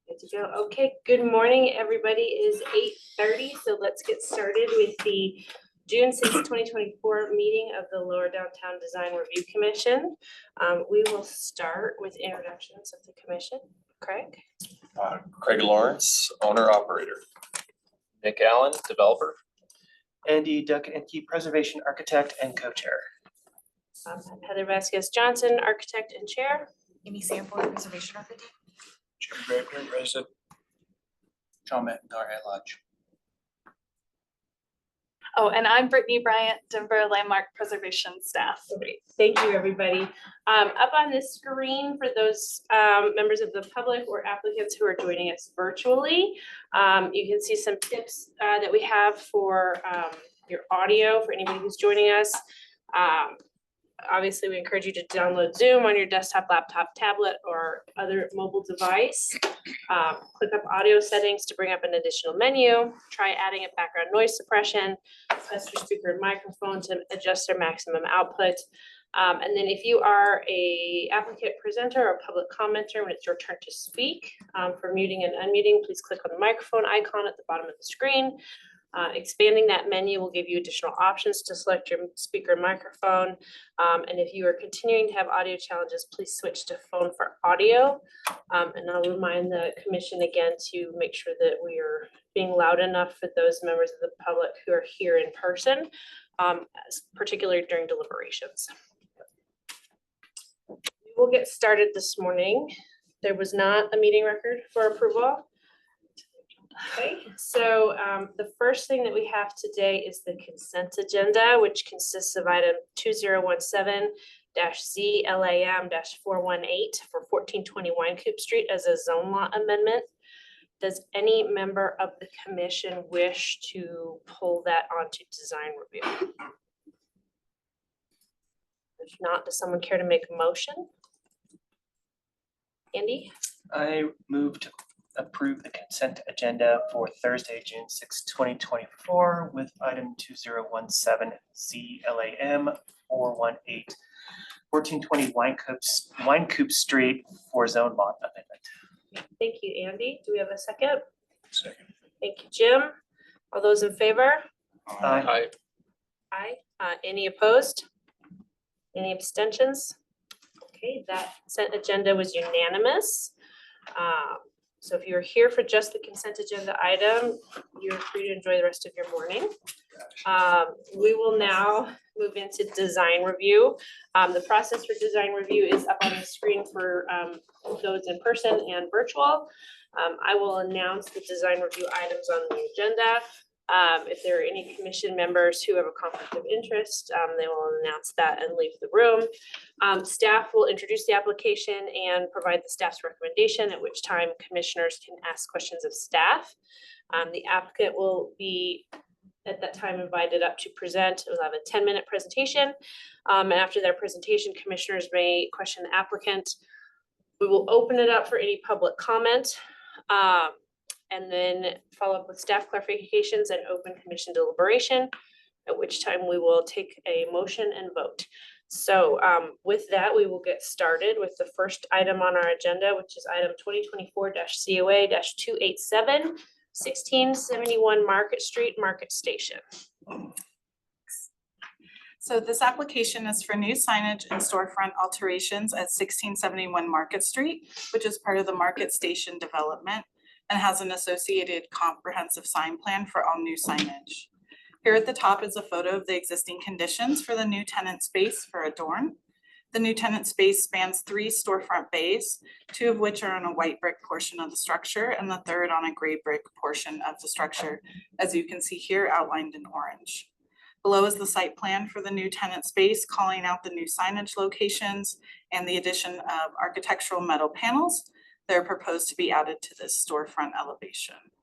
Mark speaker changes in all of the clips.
Speaker 1: Good to go. Okay, good morning, everybody. It is 8:30, so let's get started with the June 6, 2024 meeting of the Lower Downtown Design Review Commission. We will start with introductions of the commission. Craig?
Speaker 2: Craig Lawrence, owner operator.
Speaker 3: Nick Allen, developer.
Speaker 4: Andy Duck-Enke, preservation architect and co-chair.
Speaker 1: Heather Vasquez Johnson, architect and chair.
Speaker 5: Amy Sanford, preservation architect.
Speaker 2: Jim Draper, resident. John McIntyre at Lodge.
Speaker 6: Oh, and I'm Brittany Bryant, Denver Landmark Preservation staff.
Speaker 1: Great, thank you, everybody. Up on the screen for those members of the public or applicants who are joining us virtually, you can see some tips that we have for your audio for anybody who's joining us. Obviously, we encourage you to download Zoom on your desktop, laptop, tablet, or other mobile device. Click up audio settings to bring up an additional menu. Try adding a background noise suppression. Press your speaker and microphone to adjust their maximum output. And then if you are a applicant presenter or public commenter, when it's your turn to speak, for muting and unmuting, please click on the microphone icon at the bottom of the screen. Expanding that menu will give you additional options to select your speaker microphone. And if you are continuing to have audio challenges, please switch to phone for audio. And I'll remind the commission again to make sure that we are being loud enough for those members of the public who are here in person, particularly during deliberations. We will get started this morning. There was not a meeting record for approval. Okay, so the first thing that we have today is the consent agenda, which consists of item 2017-ZLAM-418 for 1420 Winecoop Street as a zone lot amendment. Does any member of the commission wish to pull that onto design review? If not, does someone care to make a motion? Andy?
Speaker 4: I move to approve the consent agenda for Thursday, June 6, 2024 with item 2017-ZLAM-418 1420 Winecoop Street for zone lot amendment.
Speaker 1: Thank you, Andy. Do we have a second?
Speaker 2: Second.
Speaker 1: Thank you, Jim. All those in favor?
Speaker 4: Aye.
Speaker 1: Aye. Any opposed? Any abstentions? Okay, that consent agenda was unanimous. So if you're here for just the consent agenda item, you're free to enjoy the rest of your morning. We will now move into design review. The process for design review is up on the screen for those in person and virtual. I will announce the design review items on the agenda. If there are any commission members who have a conflict of interest, they will announce that and leave the room. Staff will introduce the application and provide the staff's recommendation, at which time commissioners can ask questions of staff. The applicant will be at that time invited up to present. We'll have a 10-minute presentation. And after their presentation, commissioners may question the applicant. We will open it up for any public comment. And then follow up with staff clarifications and open commission deliberation, at which time we will take a motion and vote. So with that, we will get started with the first item on our agenda, which is item 2024-COA-287, 1671 Market Street, Market Station.
Speaker 6: So this application is for new signage and storefront alterations at 1671 Market Street, which is part of the Market Station development, and has an associated comprehensive sign plan for all new signage. Here at the top is a photo of the existing conditions for the new tenant space for Adorn. The new tenant space spans 3 storefront bays, 2 of which are on a white brick portion of the structure and the third on a gray brick portion of the structure, as you can see here outlined in orange. Below is the site plan for the new tenant space, calling out the new signage locations and the addition of architectural metal panels. They're proposed to be added to this storefront elevation.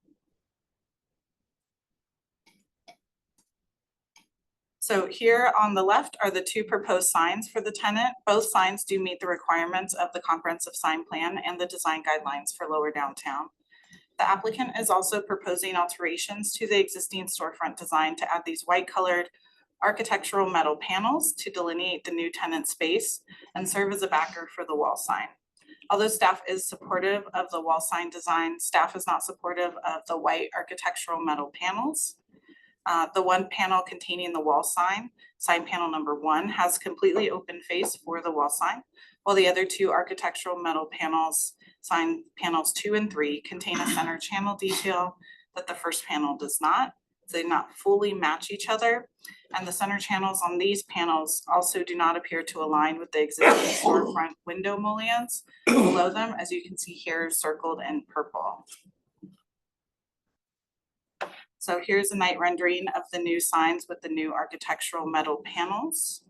Speaker 6: So here on the left are the 2 proposed signs for the tenant. Both signs do meet the requirements of the comprehensive sign plan and the design guidelines for Lower Downtown. The applicant is also proposing alterations to the existing storefront design to add these white colored architectural metal panels to delineate the new tenant space and serve as a backer for the wall sign. Although staff is supportive of the wall sign design, staff is not supportive of the white architectural metal panels. The one panel containing the wall sign panel number 1, has completely open face for the wall sign, while the other 2 architectural metal panels, sign panels 2 and 3, contain a center channel detail that the first panel does not. So they do not fully match each other. And the center channels on these panels also do not appear to align with the existing storefront window mullions below them, as you can see here circled in purple. So here's a night rendering of the new signs with the new architectural metal panels.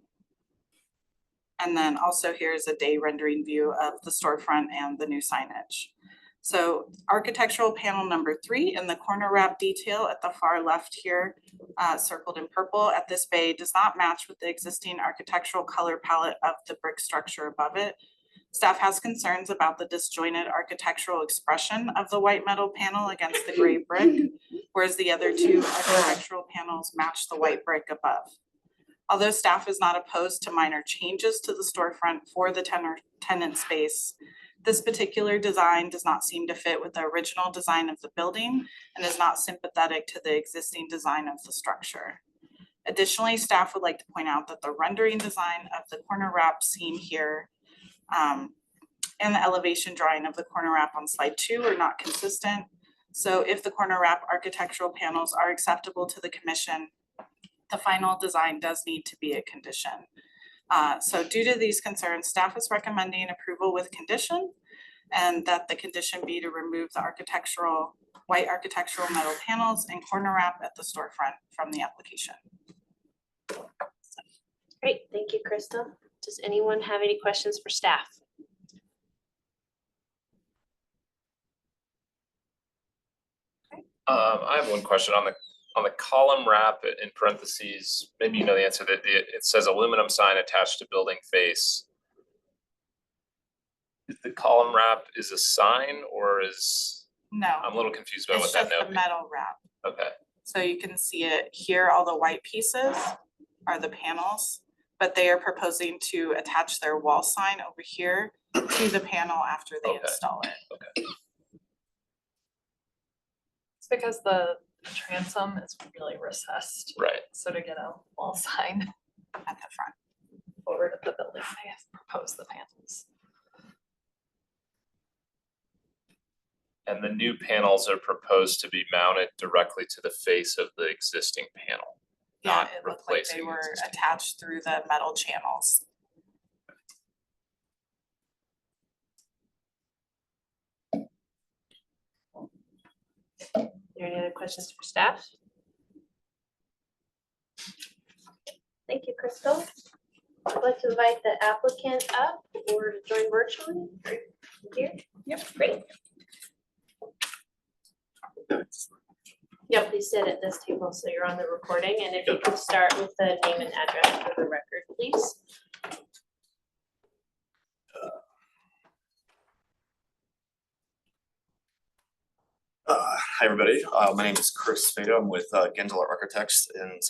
Speaker 6: And then also here's a day rendering view of the storefront and the new signage. So architectural panel number 3 in the corner wrap detail at the far left here, circled in purple at this bay, does not match with the existing architectural color palette of the brick structure above it. Staff has concerns about the disjointed architectural expression of the white metal panel against the gray brick, whereas the other 2 architectural panels match the white brick above. Although staff is not opposed to minor changes to the storefront for the tenant space, this particular design does not seem to fit with the original design of the building and is not sympathetic to the existing design of the structure. Additionally, staff would like to point out that the rendering design of the corner wrap seen here and the elevation drawing of the corner wrap on slide 2 are not consistent. So if the corner wrap architectural panels are acceptable to the commission, the final design does need to be a condition. So due to these concerns, staff is recommending approval with condition, and that the condition be to remove the white architectural metal panels and corner wrap at the storefront from the application.
Speaker 1: Great, thank you, Krista. Does anyone have any questions for staff?
Speaker 3: I have one question on the column wrap in parentheses, maybe you know the answer, that it says aluminum sign attached to building face. The column wrap is a sign or is,
Speaker 6: No,
Speaker 3: I'm a little confused about
Speaker 6: it's
Speaker 3: what that
Speaker 6: just the
Speaker 3: note means.
Speaker 6: metal wrap.
Speaker 3: Okay,
Speaker 6: So you can see it here, all the white pieces are the panels, but they are proposing to attach their wall sign over here to the panel after they
Speaker 3: Okay.
Speaker 6: install it.
Speaker 5: It's because the transom is really recessed,
Speaker 3: right.
Speaker 5: so to get a wall sign
Speaker 6: At the front.
Speaker 5: forward of the building, they have proposed the panels.
Speaker 3: And the new panels are proposed to be mounted directly to the face of the existing panel.
Speaker 6: Yeah,
Speaker 3: Not
Speaker 6: it looked like they
Speaker 3: replacing
Speaker 6: were
Speaker 3: existing.
Speaker 6: attached through the metal channels.
Speaker 1: Are there any other questions for staff? Thank you, Crystal. I'd like to invite the applicant up or to join virtually. Here? Yep. Great. Yeah, please sit at this table so you're on the recording, and if you could start with the name and address for the record, please.
Speaker 7: Hi, everybody. My name is Chris Fado. I'm with Gensler Architects in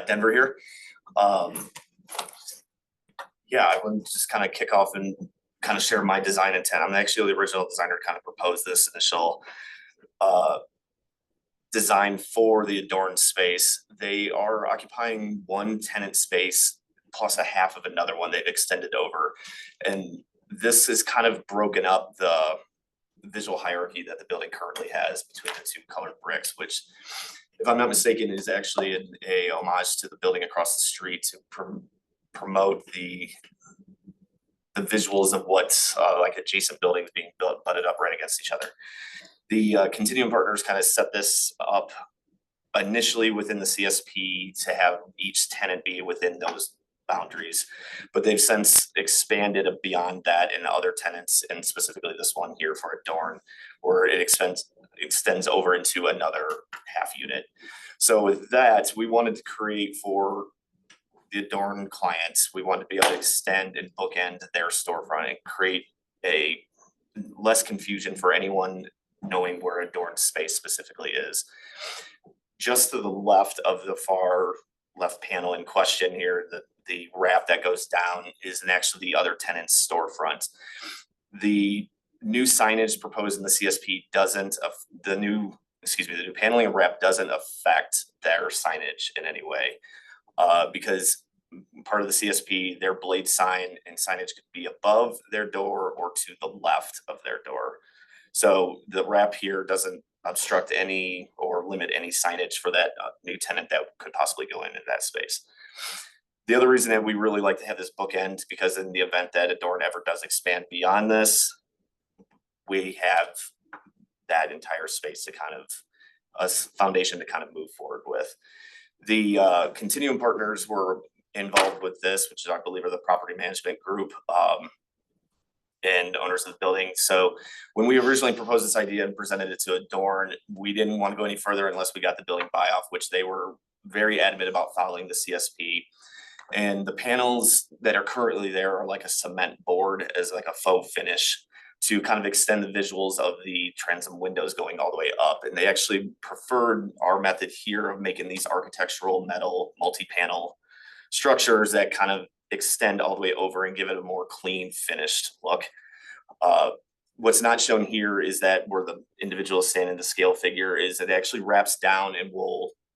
Speaker 7: Denver here. Yeah, I want to just kind of kick off and kind of share my design intent. I'm actually the original designer to kind of propose this initial design for the Adorn space. They are occupying one tenant space plus a half of another one they've extended over. And this is kind of broken up the visual hierarchy that the building currently has between the 2 colored bricks, which, if I'm not mistaken, is actually a homage to the building across the street to promote the visuals of what's like adjacent buildings being built, butted up right against each other. The Continuum Partners kind of set this up initially within the CSP to have each tenant be within those boundaries, but they've since expanded beyond that in other tenants, and specifically this one here for Adorn, where it extends over into another half unit. So with that, we wanted to create for the Adorn clients, we wanted to be able to extend and bookend their storefront and create a less confusion for anyone knowing where Adorn space specifically is. Just to the left of the far left panel in question here, the wrap that goes down is actually the other tenant's storefront. The new signage proposed in the CSP doesn't, the new paneling and wrap doesn't affect their signage in any way. Because part of the CSP, their blade sign and signage could be above their door or to the left of their door. So the wrap here doesn't obstruct any or limit any signage for that new tenant that could possibly go into that space. The other reason that we really like to have this bookend, because in the event that Adorn ever does expand beyond this, we have that entire space to kind of a foundation to kind of move forward with. The Continuum Partners were involved with this, which is, I believe, are the property management group and owners of the building. So when we originally proposed this idea and presented it to Adorn, we didn't want to go any further unless we got the building buy off, which they were very adamant about following the CSP. And the panels that are currently there are like a cement board as like a faux finish to kind of extend the visuals of the transom windows going all the way up. And they actually preferred our method here of making these architectural metal multi-panel structures that kind of extend all the way over and give it a more clean finished look. What's not shown here is that where the individual is standing, the scale figure is, it actually wraps down and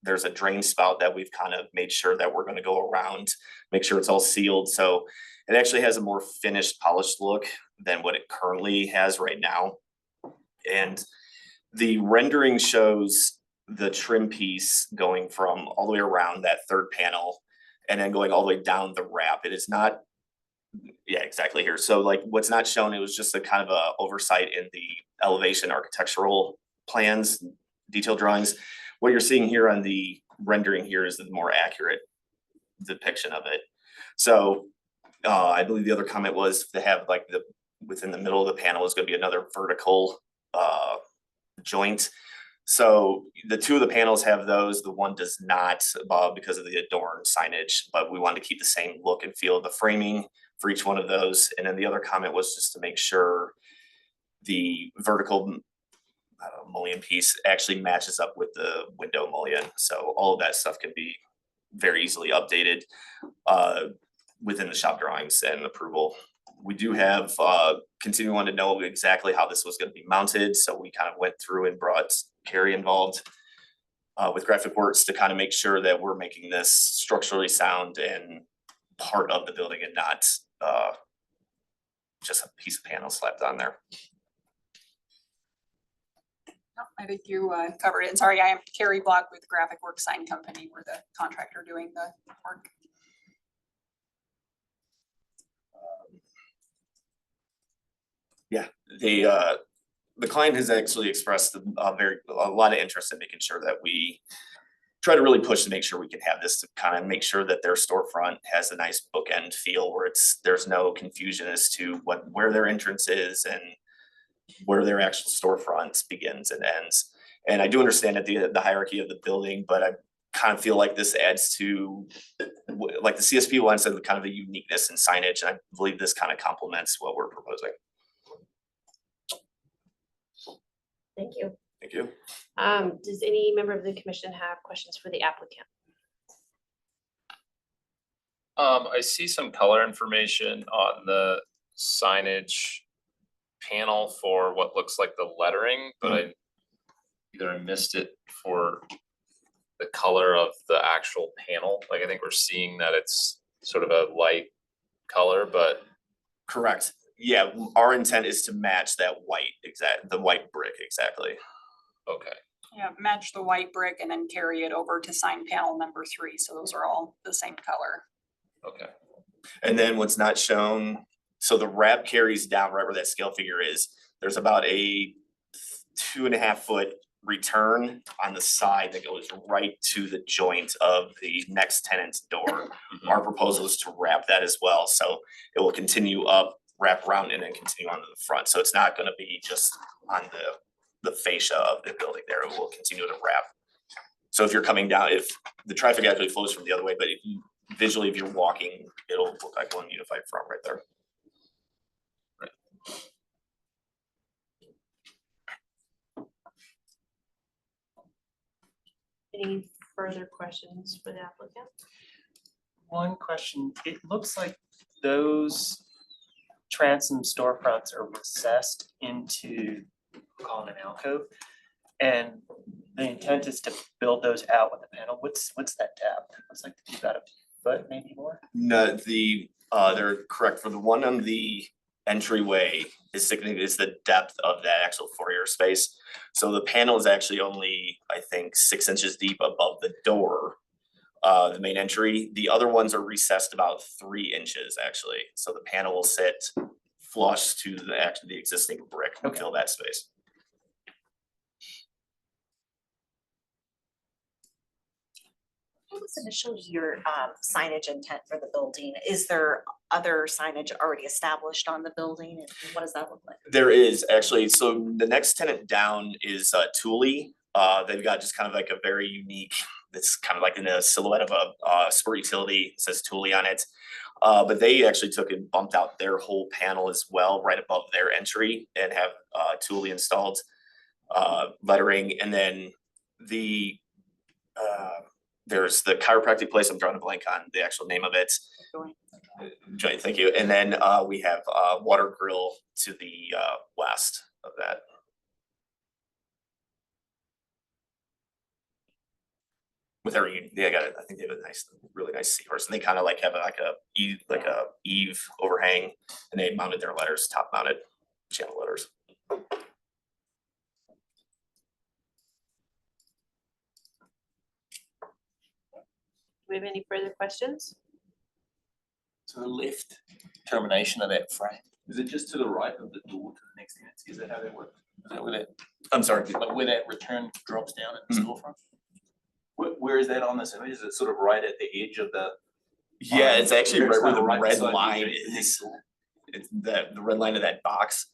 Speaker 7: there's a drain spout that we've kind of made sure that we're going to go around, make sure it's all sealed. So it actually has a more finished, polished look than what it currently has right now. And the rendering shows the trim piece going from all the way around that third panel and then going all the way down the wrap. It is not, yeah, exactly here. So like what's not shown, it was just a kind of a oversight in the elevation architectural plans, detailed drawings. What you're seeing here on the rendering here is the more accurate depiction of it. So I believe the other comment was to have like within the middle of the panel is going to be another vertical joint. So the two of the panels have those, the one does not because of the Adorn signage, but we wanted to keep the same look and feel of the framing for each one of those. And then the other comment was just to make sure the vertical mullion piece actually matches up with the window mullion. So all of that stuff can be very easily updated within the shop drawings and approval. We do have Continuum wanted to know exactly how this was going to be mounted. So we kind of went through and brought Carrie involved with Graphic Works to kind of make sure that we're making this structurally sound and part of the building and not just a piece of panel slapped on there.
Speaker 8: No, I think you covered it. Sorry, I am Carrie Block with Graphic Works Sign Company. We're the contractor doing the work.
Speaker 7: Yeah, the client has actually expressed a lot of interest in making sure that we try to really push to make sure we can have this to kind of make sure that their storefront has a nice bookend feel where there's no confusion as to where their entrance is and where their actual storefront begins and ends. And I do understand that the hierarchy of the building, but I kind of feel like this adds to, like the CSP wants kind of a uniqueness in signage. And I believe this kind of complements what we're proposing.
Speaker 1: Thank you.
Speaker 7: Thank you.
Speaker 1: Does any member of the commission have questions for the applicant?
Speaker 3: I see some color information on the signage panel for what looks like the lettering, but I either missed it for the color of the actual panel. Like I think we're seeing that it's sort of a light color, but
Speaker 7: Correct. Yeah, our intent is to match that the white brick exactly.
Speaker 3: okay.
Speaker 8: Yeah, match the white brick and then carry it over to sign panel number 3. So those are all the same color.
Speaker 3: Okay.
Speaker 7: And then what's not shown, so the wrap carries down right where that scale figure is. There's about a 2.5 foot return on the side that goes right to the joint of the next tenant's door. Our proposal is to wrap that as well. So it will continue up, wrap around, and then continue onto the front. So it's not going to be just on the fascia of the building there. It will continue to wrap. So if you're coming down, if the traffic actually flows from the other way, but visually, if you're walking, it'll look like one unified front right there.
Speaker 1: Any further questions for the applicant?
Speaker 4: one question. It looks like those transom storefronts are recessed into, we'll call it an alcove. And the intent is to build those out with the panel. What's that depth? Looks like about a foot, maybe more.
Speaker 7: No, they're correct. For the one on the entryway is significant, is the depth of that actual foyer space. So the panel is actually only, I think, 6 inches deep above the door, the main entry. The other ones are recessed about 3 inches actually. So the panel will sit flush to the existing brick and
Speaker 4: Okay.
Speaker 7: fill that space.
Speaker 9: What was initially your signage intent for the building? Is there other signage already established on the building, and what does that look like?
Speaker 7: There is actually, so the next tenant down is Thule. They've got just kind of like a very unique, it's kind of like in a silhouette of a sport utility, it says Thule on it. But they actually took and bumped out their whole panel as well, right above their entry, and have Thule installed lettering. And then there's the chiropractic place, I'm drawing a blank on the actual name of it. Joint, thank you. And then we have Water Grill to the west of that. With their, they got it, I think they have a nice, really nice seahorse, and they kind of like have like a eave overhang, and they mounted their letters, top mounted channel letters.
Speaker 1: Do we have any further questions?
Speaker 2: So the left termination of that frame, is it just to the right of the door to the next tenancy? Is that how that works? Is that where that,
Speaker 7: I'm sorry.
Speaker 2: like where that return drops down in the
Speaker 7: Mhm.
Speaker 2: storefront? Where is that on this image? Is it sort of right at the edge of the?
Speaker 7: Yeah, it's actually right where the
Speaker 2: Right
Speaker 7: red
Speaker 2: beside
Speaker 7: line
Speaker 2: the next
Speaker 7: is.
Speaker 2: door.
Speaker 7: It's the red line of that box.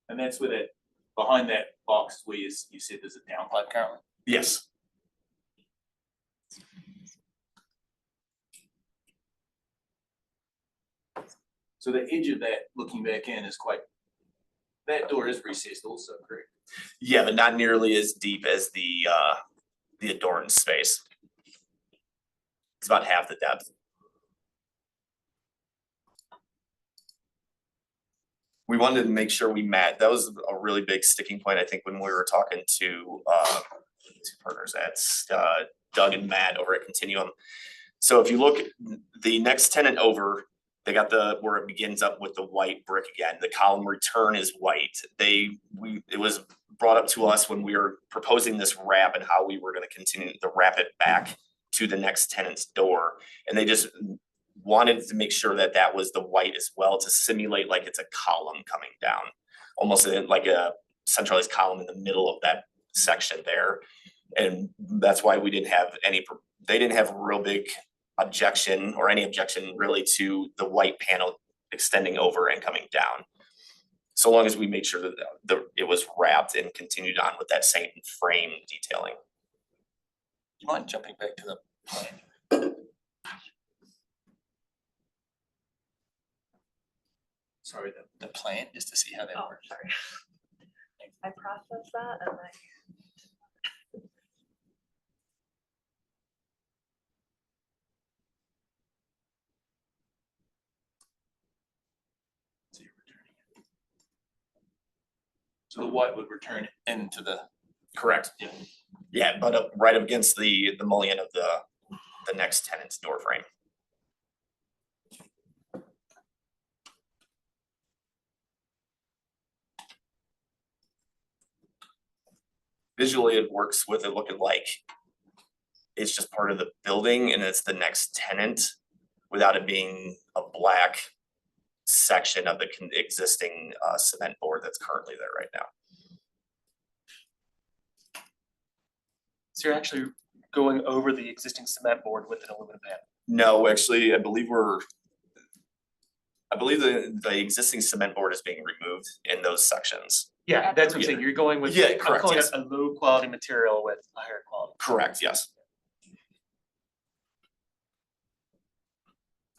Speaker 2: And that's where that, behind that box where you said there's a downpipe currently?
Speaker 7: Yes.
Speaker 2: So the edge of that, looking back in, is quite, that door is recessed also, correct?
Speaker 7: Yeah, but not nearly as deep as the adorned space. It's about half the depth. We wanted to make sure we met. That was a really big sticking point, I think, when we were talking to two partners at Doug and Matt over at Continuum. So if you look, the next tenant over, they got where it begins up with the white brick again. The column return is white. It was brought up to us when we were proposing this wrap and how we were gonna continue to wrap it back to the next tenant's door. And they just wanted to make sure that that was the white as well, to simulate like it's a column coming down. Almost like a centralized column in the middle of that section there. And that's why we didn't have they didn't have a real big objection or any objection really to the white panel extending over and coming down. So long as we made sure that it was wrapped and continued on with that same frame detailing.
Speaker 2: Do you mind jumping back to the plan? Sorry, the plan, just to see how that
Speaker 5: Oh,
Speaker 2: works.
Speaker 5: sorry. I processed that and
Speaker 2: So you're returning it. So the white would return into the.
Speaker 7: Correct.
Speaker 2: Yeah.
Speaker 7: Yeah, but right up against the mullion of the next tenant's door frame. Visually, it works with it looking like it's just part of the building and it's the next tenant without it being a black section of the existing cement board that's currently there right now.
Speaker 4: So you're actually going over the existing cement board with an aluminum panel?
Speaker 7: No, actually, I believe the existing cement board is being removed in those sections.
Speaker 4: Yeah, that's what I'm saying. You're going with.
Speaker 7: Yeah,
Speaker 4: I'm
Speaker 7: correct,
Speaker 4: calling it
Speaker 7: yes.
Speaker 4: a low quality material with a higher quality.
Speaker 7: Correct, yes.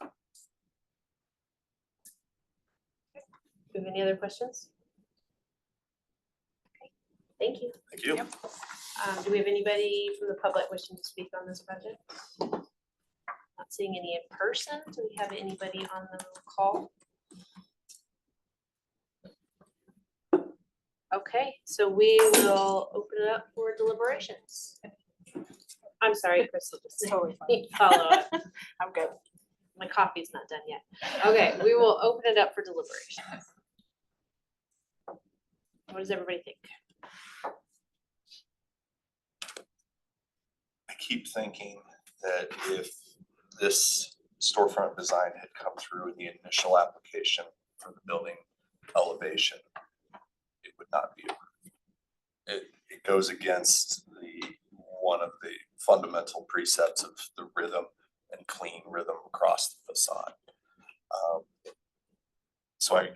Speaker 1: Do we have any other questions? Okay, thank you.
Speaker 7: Thank you.
Speaker 1: Do we have anybody from the public wishing to speak on this project? seeing any in person. Do we have anybody on the call? Okay, so we will open it up for deliberations. I'm sorry, Crystal, just
Speaker 8: Totally
Speaker 1: follow up.
Speaker 8: I'm good.
Speaker 1: My coffee's not done yet. Okay, we will open it up for deliberations. What does everybody think?
Speaker 10: I keep thinking that if this storefront design had come through in the initial application for the building elevation, it would not be approved. It goes against one of the fundamental precepts of the rhythm and clean rhythm across the facade. So I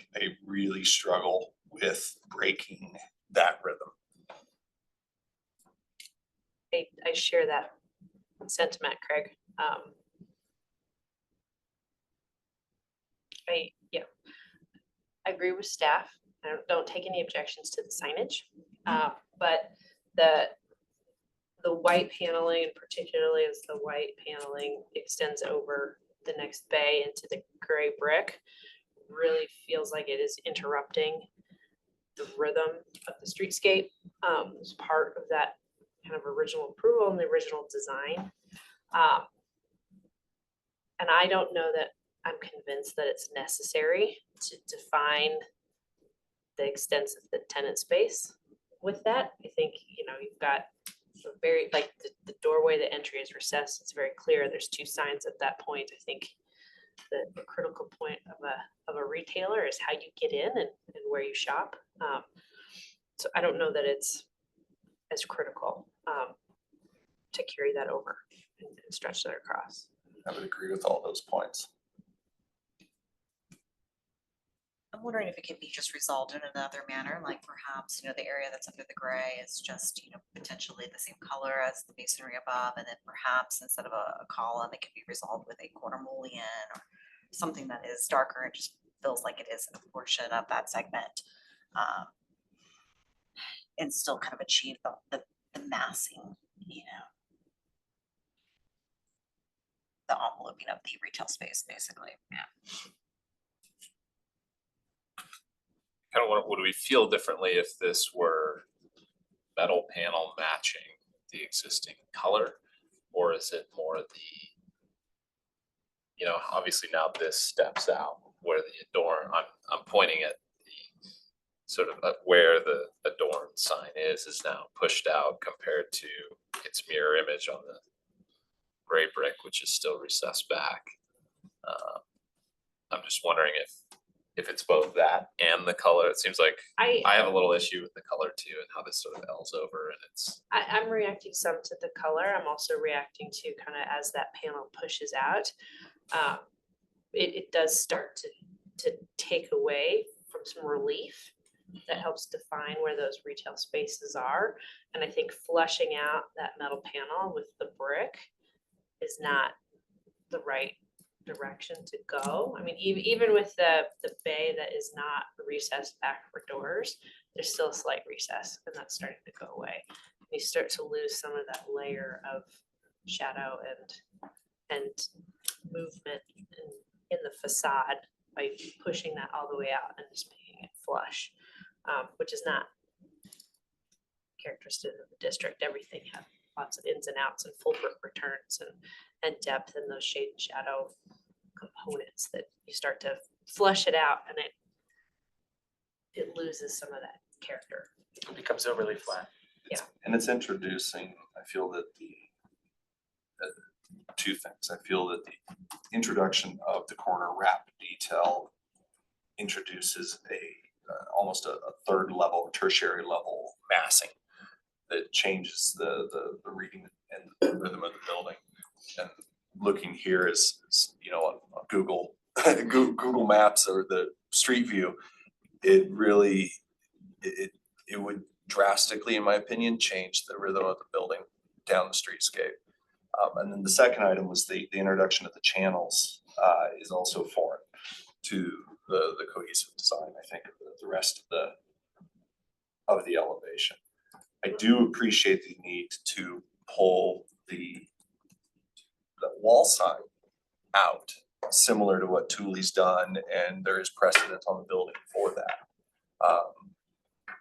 Speaker 10: really struggle with breaking that rhythm.
Speaker 1: I share that sentiment, Craig. I agree with staff. I don't take any objections to the signage. But the white paneling, and particularly as the white paneling extends over the next bay into the gray brick, really feels like it is interrupting the rhythm of the streetscape. It's part of that kind of original approval and the original design. And I don't know that I'm convinced that it's necessary to define the extent of the tenant space with that. I think, you've got a very, like the doorway, the entry is recessed. It's very clear. There's two signs at that point. I think the critical point of a retailer is how you get in and where you shop. So I don't know that it's as critical to carry that over and stretch that across.
Speaker 10: I would agree with all those points.
Speaker 9: I'm wondering if it could be just resolved in another manner, like perhaps, the area that's under the gray is just, potentially the same color as the masonry above, and then perhaps instead of a column, it could be resolved with a corner mullion or something that is darker and just feels like it is a portion of that segment. And still kind of achieve the massing, the enveloping of the retail space, basically. Yeah.
Speaker 3: Kind of would we feel differently if this were metal panel matching the existing color? Or is it more obviously now this steps out where the I'm pointing at the sort of where the adorned sign is now pushed out compared to its mirror image on the gray brick, which is still recessed back. I'm just wondering if it's both that and the color. It seems like I have a little issue with the color too and how this sort of L's over, and
Speaker 1: I'm reacting some to the color. I'm also reacting to kind of as that panel pushes out, it does start to take away from some relief that helps define where those retail spaces are. And I think flushing out that metal panel with the brick is not the right direction to go. I mean, even with the bay that is not recessed back for doors, there's still a slight recess, and that's starting to go away. You start to lose some of that layer of shadow and movement in the facade by pushing that all the way out and just making it flush, which is not characteristic of the district. Everything had lots of ins and outs and full brick returns and depth in those shade and shadow components that you start to flush it out, and it loses some of that character.
Speaker 4: It becomes overly flat.
Speaker 10: And it's introducing, I feel that two things. I feel that the introduction of the corner wrap detail introduces almost a third level, tertiary level massing that changes the reading and the rhythm of the building. And looking here is on Google Google Maps or the street view, it really it would drastically, in my opinion, change the rhythm of the building down the streetscape. And then the second item was the introduction of the channels is also foreign to the cohesive design, I think, of the rest of the elevation. I do appreciate the need to pull the wall sign out, similar to what Thule's done, and there is precedent on the building for that.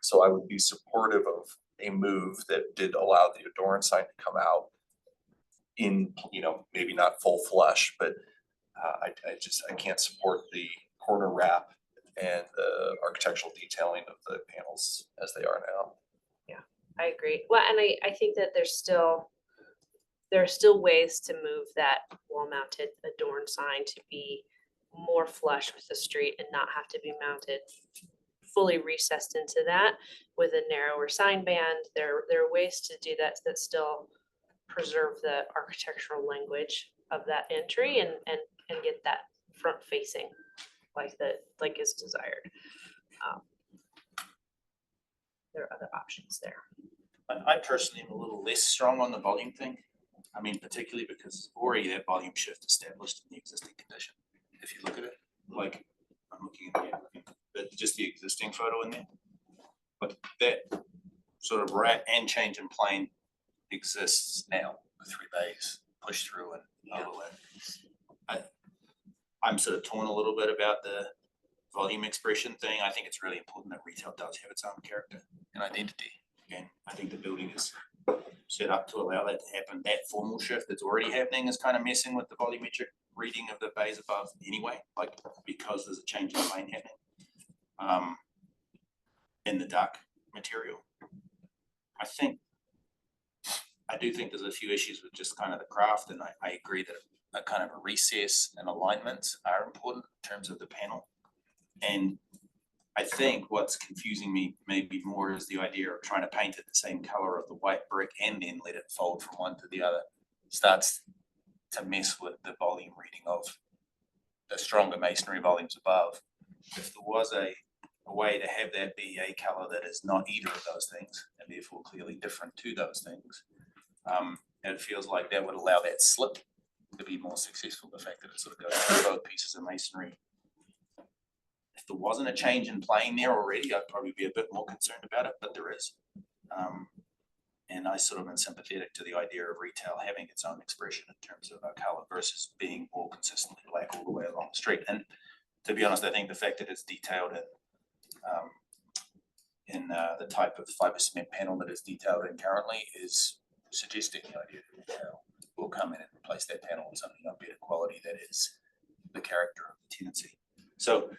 Speaker 10: So I would be supportive of a move that did allow the Adorn sign to come out in, maybe not full flush, but I can't support the corner wrap and the architectural detailing of the panels as they are now.
Speaker 1: I agree. Well, and I think that there are still ways to move that wall-mounted Adorn sign to be more flush with the street and not have to be mounted fully recessed into that with a narrower sign band. There are ways to do that that still preserve the architectural language of that entry and get that front facing like is desired. There are other options there.
Speaker 11: I personally am a little less strong on the volume thing. I mean, particularly because already that volume shift established in the existing condition. If you look at it, like I'm looking at but just the existing photo in there. But that sort of rat and change in plane exists now with 3 bays, push through and overlay. I'm sort of torn a little bit about the volume expression thing. I think it's really important that retail does have its own character and identity. Again, I think the building is set up to allow that to happen. That formal shift that's already happening is kind of messing with the volumetric reading of the bays above anyway, like because there's a change in plane happening in the duct material. I do think there's a few issues with just kind of the craft, and I agree that a kind of a recess and alignment are important in terms of the panel. And I think what's confusing me maybe more is the idea of trying to paint it the same color of the white brick and then let it fold from one to the other. Starts to mess with the volume reading of the stronger masonry volumes above. If there was a way to have that be a color that is not either of those things and therefore clearly different to those things, it feels like that would allow that slip to be more successful. The fact that it sort of goes through both pieces of masonry. If there wasn't a change in plane there already, I'd probably be a bit more concerned about it, but there is. And I sort of am sympathetic to the idea of retail having its own expression in terms of a color versus being all consistently black all the way along the street. And to be honest, I think the fact that it's detailed in the type of fiber cement panel that is detailed in currently is suggesting the idea that retail will come in and replace that panel with something of better quality that is the character of the tenancy. So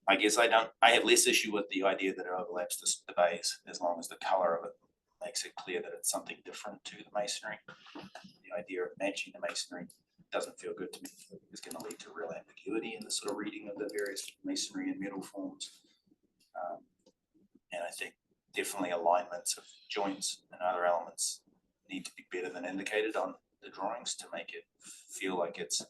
Speaker 11: I guess I have less issue with the idea that it overlaps the bays as long as the color of it makes it clear that it's something different to the masonry. The idea of matching the masonry doesn't feel good to me. It's going to lead to real ambiguity in the sort of reading of the various masonry and metal forms. And I think definitely alignments of joints and other elements need to be better than indicated on the drawings to make it feel like it's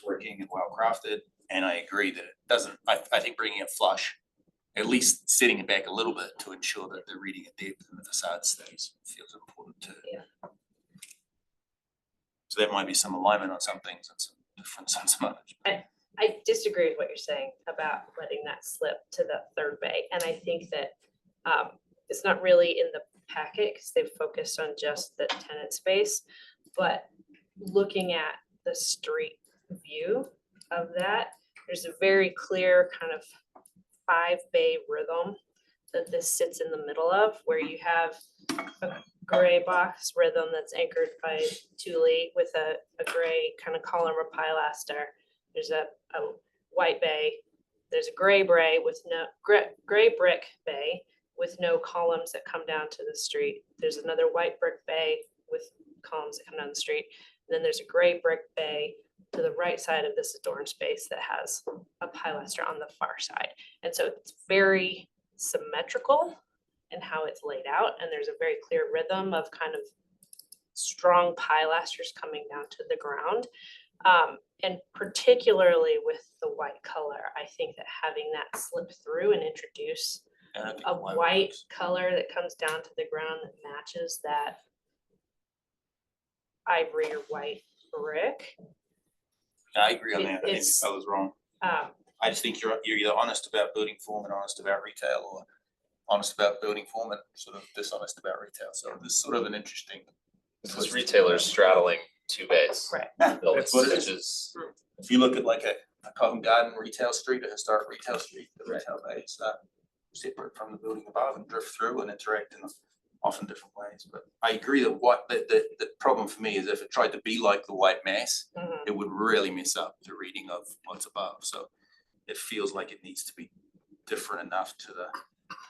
Speaker 11: working and well crafted. And I agree that it doesn't, I think bringing it flush, at least setting it back a little bit to ensure that the reading at depth and the facade stays feels important too.
Speaker 1: Yeah.
Speaker 11: So there might be some alignment on some things and some difference on some others.
Speaker 1: I disagree with what you're saying about letting that slip to the third bay. And I think that it's not really in the packet because they've focused on just the tenant space, but looking at the street view of that, there's a very clear kind of 5-bay rhythm that this sits in the middle of, where you have a gray box rhythm that's anchored by Thule with a gray kind of column or pilaster. There's a white bay. There's a gray bay with no gray brick bay with no columns that come down to the street. There's another white brick bay with columns that come down the street. And then there's a gray brick bay to the right side of this Adorn space that has a pilaster on the far side. And so it's very symmetrical in how it's laid out. And there's a very clear rhythm of kind of strong pilasters coming down to the ground. And particularly with the white color, I think that having that slip through and introduce a white color that comes down to the ground that matches that ivory or white brick.
Speaker 11: I agree on that. I think
Speaker 1: It's-
Speaker 11: I was wrong. I just think you're either honest about building form and honest about retail, or honest about building form and sort of dishonest about retail. So there's sort of an interesting.
Speaker 3: This retailers straddling two bays.
Speaker 1: Right.
Speaker 3: Buildings,
Speaker 2: That's what it
Speaker 3: which
Speaker 2: is.
Speaker 3: is,
Speaker 2: If you look at like a Covent Garden retail street, a historic retail street, the retail bays are separate from the building above and drift through and interact in often different ways. But I agree that the problem for me is if it tried to be like the white mass,
Speaker 1: Mhm.
Speaker 2: it would really mess up the reading of what's above. So it feels like it needs to be different enough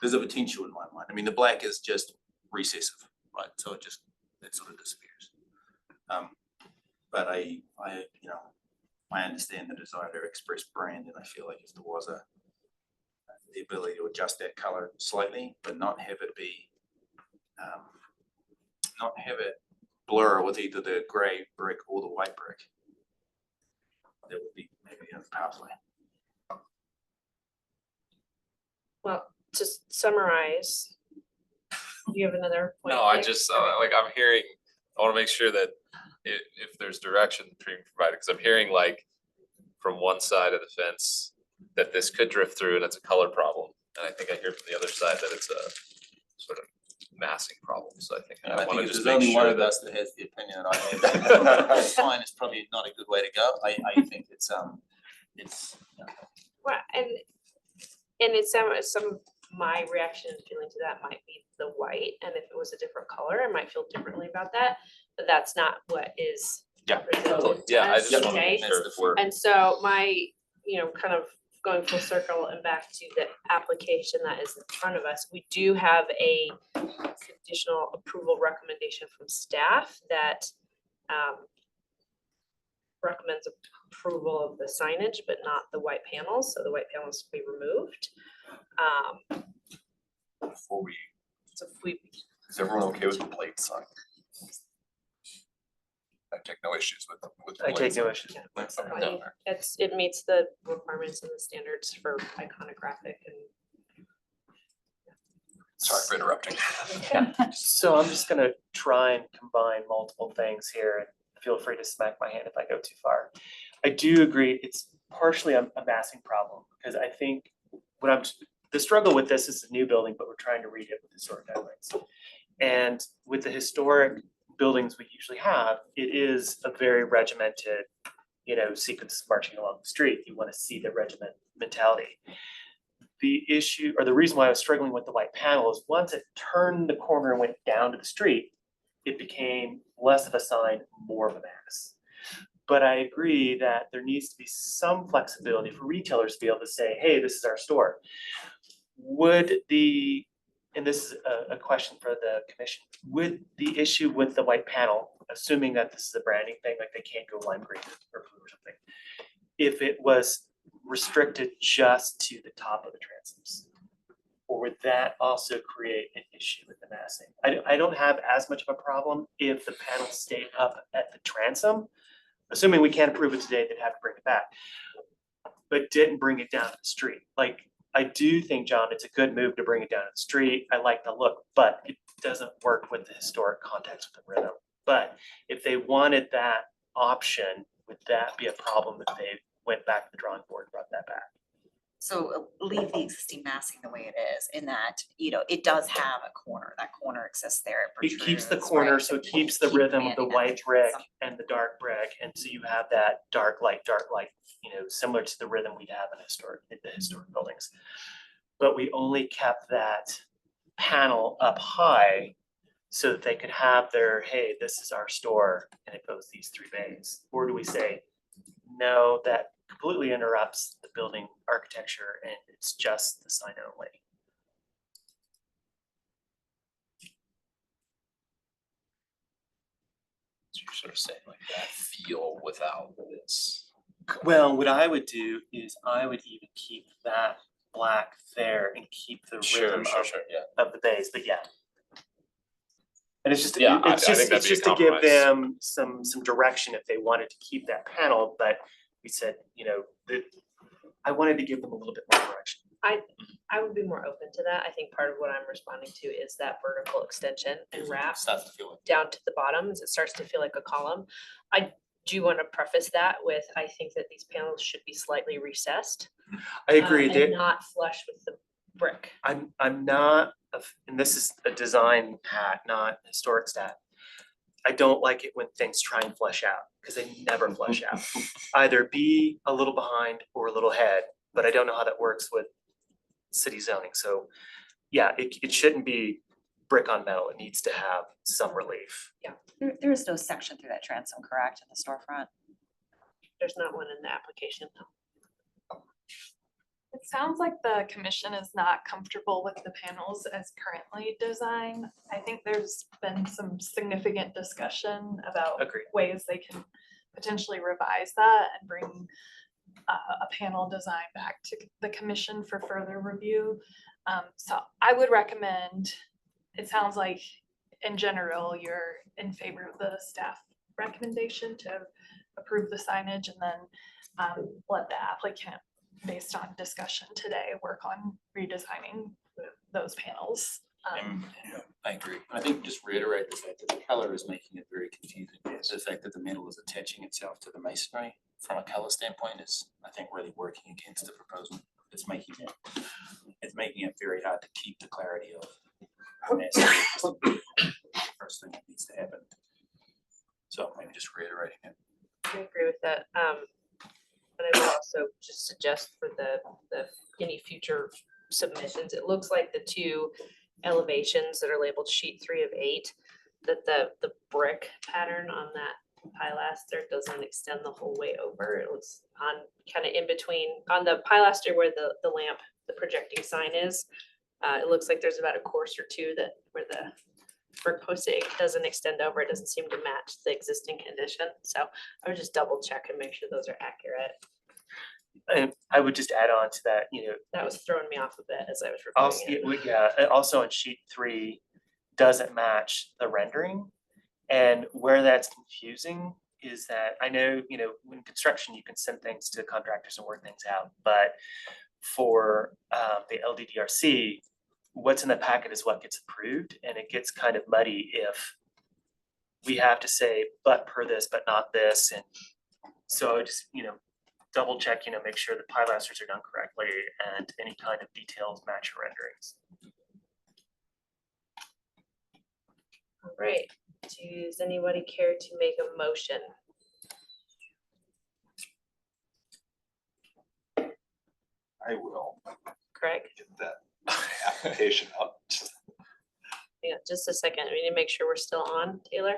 Speaker 2: there's a potential in my mind. I mean, the black is just recessive, right? So it sort of disappears. But I understand the desire to express brand, and I feel like if there was the ability to adjust that color slightly, but not have it be, not have it blur with either the gray brick or the white brick. That would be maybe a pathway.
Speaker 1: Well, to summarize, you have another point?
Speaker 3: no, I
Speaker 1: Nick?
Speaker 3: just,
Speaker 1: Okay.
Speaker 3: like, I'm hearing, I wanna make sure that if there's direction being provided, cause I'm hearing like from one side of the fence that this could drift through and it's a color problem. And I think I hear from the other side that it's a sort of massing problem, so I think
Speaker 2: And
Speaker 3: I
Speaker 2: I
Speaker 3: wanna
Speaker 2: think if
Speaker 3: just
Speaker 2: there's
Speaker 3: make
Speaker 2: only one
Speaker 3: sure
Speaker 2: of
Speaker 3: that.
Speaker 2: us that has the opinion that I have, that's fine, it's probably not a good way to go. I think it's,
Speaker 1: Well, and it's some, my reaction and feeling to that might be the white, and if it was a different color, I might feel differently about that, but that's not what is
Speaker 2: Yeah,
Speaker 1: presented to
Speaker 3: Yeah, I
Speaker 1: us
Speaker 3: just wanna
Speaker 1: today.
Speaker 3: make sure if we're,
Speaker 1: And so my, kind of going full circle and back to the application that is in front of us, we do have a conditional approval recommendation from staff that recommends approval of the signage, but not the white panels, so the white panels to be removed.
Speaker 10: Before we,
Speaker 1: So if we,
Speaker 10: is everyone okay with the plate sign? I take no issues with the
Speaker 4: I
Speaker 10: plate
Speaker 4: take no
Speaker 10: sign.
Speaker 4: issues.
Speaker 1: it's
Speaker 3: No.
Speaker 1: fine. It meets the requirements and the standards for iconographic and.
Speaker 10: Sorry for interrupting.
Speaker 4: So I'm just gonna try and combine multiple things here, and feel free to smack my hand if I go too far. I do agree, it's partially a massing problem, because I think the struggle with this is a new building, but we're trying to read it with historic guidelines. And with the historic buildings we usually have, it is a very regimented, sequence marching along the street. You want to see the regiment mentality. The issue, or the reason why I was struggling with the white panel is once it turned the corner and went down to the street, it became less of a sign, more of a mass. But I agree that there needs to be some flexibility for retailers to be able to say, hey, this is our store. And this is a question for the commission, would the issue with the white panel, assuming that this is a branding thing, like they can't go lime green or blue or something, if it was restricted just to the top of the transoms? Or would that also create an issue with the massing? I don't have as much of a problem if the panels stay up at the transom, assuming we can't approve it today, they'd have to bring it back, but didn't bring it down to the street. Like, I do think, John, it's a good move to bring it down to the street. I like the look, but it doesn't work with the historic context of the rhythm. But if they wanted that option, would that be a problem if they went back to the drawing board and brought that back?
Speaker 9: So leave the existing massing the way it is, in that, it does have a corner, that corner exists there.
Speaker 4: It keeps the
Speaker 9: protrudes,
Speaker 4: corner,
Speaker 9: right?
Speaker 4: so it
Speaker 9: But
Speaker 4: keeps the
Speaker 9: keep
Speaker 4: rhythm of the
Speaker 9: manning that
Speaker 4: white brick
Speaker 9: transom.
Speaker 4: and the dark brick, and so you have that dark light, similar to the rhythm we'd have in the historic buildings. But we only kept that panel up high so that they could have their, hey, this is our store, and it goes these 3 bays. Or do we say, no, that completely interrupts the building architecture and it's just the sign only?
Speaker 3: So you're sort of saying like that feel without this.
Speaker 4: Well, what I would do is I would even keep that black there and keep the rhythm
Speaker 3: Yeah.
Speaker 4: of the bays, but yeah. And it's just,
Speaker 3: Yeah, I
Speaker 4: it's
Speaker 3: think
Speaker 4: just,
Speaker 3: that'd
Speaker 4: it's
Speaker 3: be a
Speaker 4: just to give
Speaker 3: compromise.
Speaker 4: them some direction if they wanted to keep that panel, but we said, that I wanted to give them a little bit more direction.
Speaker 1: I would be more open to that. I think part of what I'm responding to is that vertical extension and wrap
Speaker 2: Starts to feel like.
Speaker 1: down to the bottom as it starts to feel like a column. I do want to preface that with, I think that these panels should be slightly recessed.
Speaker 4: I agree,
Speaker 1: And not flush with the brick.
Speaker 4: I'm not, and this is a design hat, not historic stat. I don't like it when things try and flesh out, because they never flesh out. Either be a little behind or a little ahead, but I don't know how that works with city zoning. So yeah, it shouldn't be brick on metal. It needs to have some relief.
Speaker 9: There is no section through that transom, correct, in the storefront?
Speaker 1: There's not one in the application, no.
Speaker 5: It sounds like the commission is not comfortable with the panels as currently designed. I think there's been some significant discussion about
Speaker 4: Agreed.
Speaker 5: ways they can potentially revise that and bring a panel design back to the commission for further review. So I would recommend, it sounds like in general, you're in favor of the staff recommendation to approve the signage and then let the applicant, based on discussion today, work on redesigning those panels.
Speaker 11: I agree. I think just reiterate the fact that the color is making it very confusing. The fact that the metal is attaching itself to the masonry from a color standpoint is, I think, really working against the proposal. It's making it very hard to keep the clarity of masonry. First thing that needs to happen. So maybe just reiterating it.
Speaker 1: I agree with that. But I would also just suggest for the any future submissions, it looks like the two elevations that are labeled sheet 3 of 8, that the brick pattern on that pilaster doesn't extend the whole way over. It looks on kind of in between on the pilaster where the lamp, the projecting sign is. It looks like there's about a course or two that where the brick post doesn't extend over. It doesn't seem to match the existing condition. So I would just double check and make sure those are accurate.
Speaker 4: And I would just add on to that,
Speaker 1: That was throwing me off a bit as I was
Speaker 4: also,
Speaker 1: reviewing it.
Speaker 4: also on sheet 3 doesn't match the rendering. And where that's confusing is that I know, in construction, you can send things to contractors and work things out, but for the LDDRC, what's in the packet is what gets approved, and it gets kind of muddy if we have to say, but per this, but not this. And so just, double check, make sure the pilasters are done correctly and any kind of details match your renderings.
Speaker 1: All right, does anybody care to make a motion?
Speaker 10: I will
Speaker 1: Craig,
Speaker 10: get that application up.
Speaker 1: hang on just a second. We need to make sure we're still on, Taylor.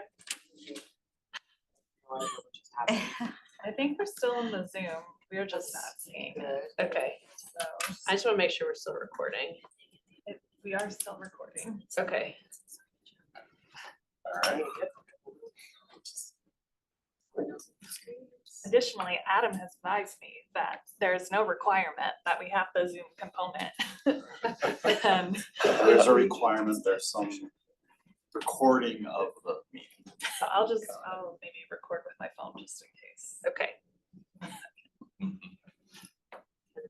Speaker 5: I think we're still in the Zoom. We were just not seeing it.
Speaker 1: Okay,
Speaker 5: So
Speaker 1: I just want to make sure we're still recording.
Speaker 5: we are still recording.
Speaker 1: Okay.
Speaker 10: All right.
Speaker 5: Additionally, Adam has advised me that there is no requirement that we have the Zoom component. And
Speaker 12: There's a requirement, there's some recording of the meeting.
Speaker 5: so I'll maybe record with my phone just in case.
Speaker 1: Okay. And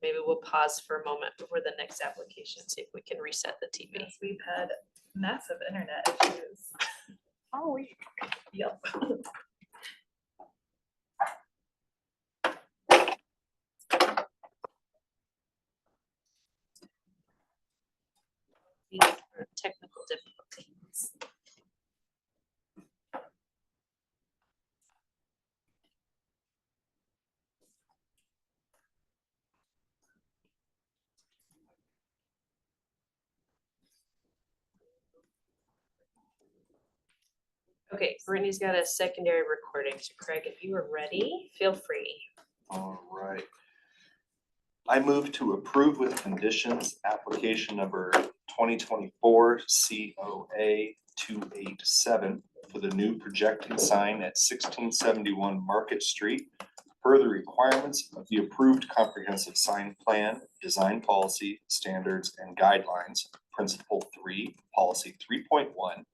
Speaker 1: maybe we'll pause for a moment before the next application, see if we can reset the TV.
Speaker 5: Yes, we've had massive internet issues all week. Yep.
Speaker 1: These are technical difficulties. Okay, Brittany's got a secondary recording, so Craig, if you are ready, feel free.
Speaker 10: All right. I move to approve with conditions application number 2024 COA 287 for the new projecting sign at 1671 Market Street per the requirements of the approved comprehensive sign plan, design policy, standards, and guidelines, principle 3, policy 3.1,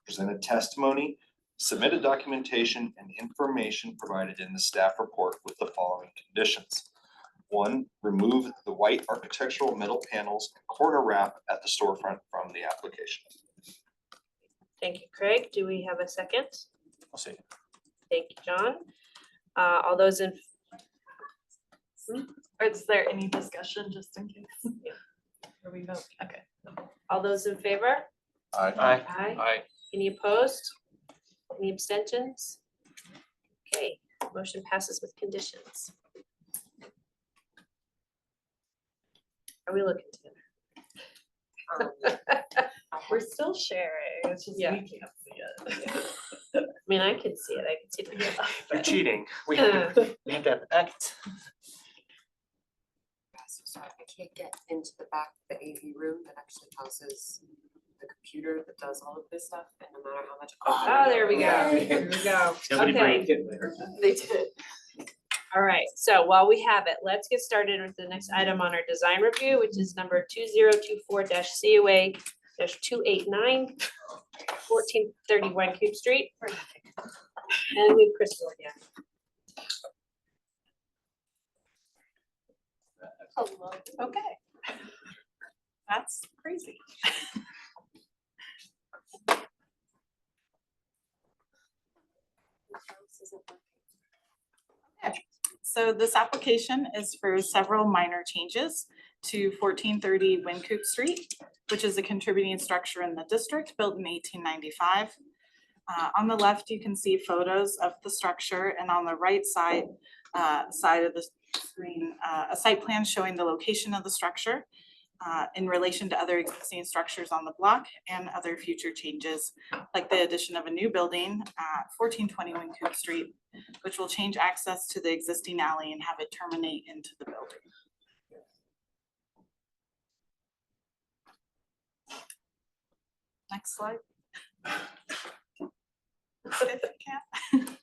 Speaker 10: presented testimony, submitted documentation, and information provided in the staff report with the following conditions. 1, remove the white architectural metal panels and corner wrap at the storefront from the application.
Speaker 1: Thank you, Craig. Do we have a second?
Speaker 10: I'll say.
Speaker 1: Thank you, John. All those in,
Speaker 5: Is there any discussion just in case? Or we vote? Okay.
Speaker 1: all those in favor?
Speaker 4: Aye.
Speaker 1: Aye. Any opposed? Any abstentions? Okay, motion passes with conditions. Are we looking together?
Speaker 5: We're still sharing, it's just we
Speaker 1: Yeah.
Speaker 5: can't see it.
Speaker 1: I mean, I can see it, I can see the.
Speaker 4: You're cheating. We have to have act.
Speaker 13: So sorry, I can't get into the back of the AV room that actually houses the computer that does all of this stuff, and no matter how much.
Speaker 1: Oh, there we go, there we go.
Speaker 4: Nobody
Speaker 1: Okay,
Speaker 4: break it there.
Speaker 13: They did.
Speaker 1: all right, so while we have it, let's get started with the next item on our design review, which is number 2024-COA 289 1431 Cube Street. And we have Crystal again.
Speaker 6: Okay. That's crazy. Okay, so this application is for several minor changes to 1430 Wincoop Street, which is a contributing structure in the district built in 1895. On the left, you can see photos of the structure, and on the right side of the screen, a site plan showing the location of the structure in relation to other existing structures on the block and other future changes, like the addition of a new building at 1420 Wincoop Street, which will change access to the existing alley and have it terminate into the building. Next slide. If you can.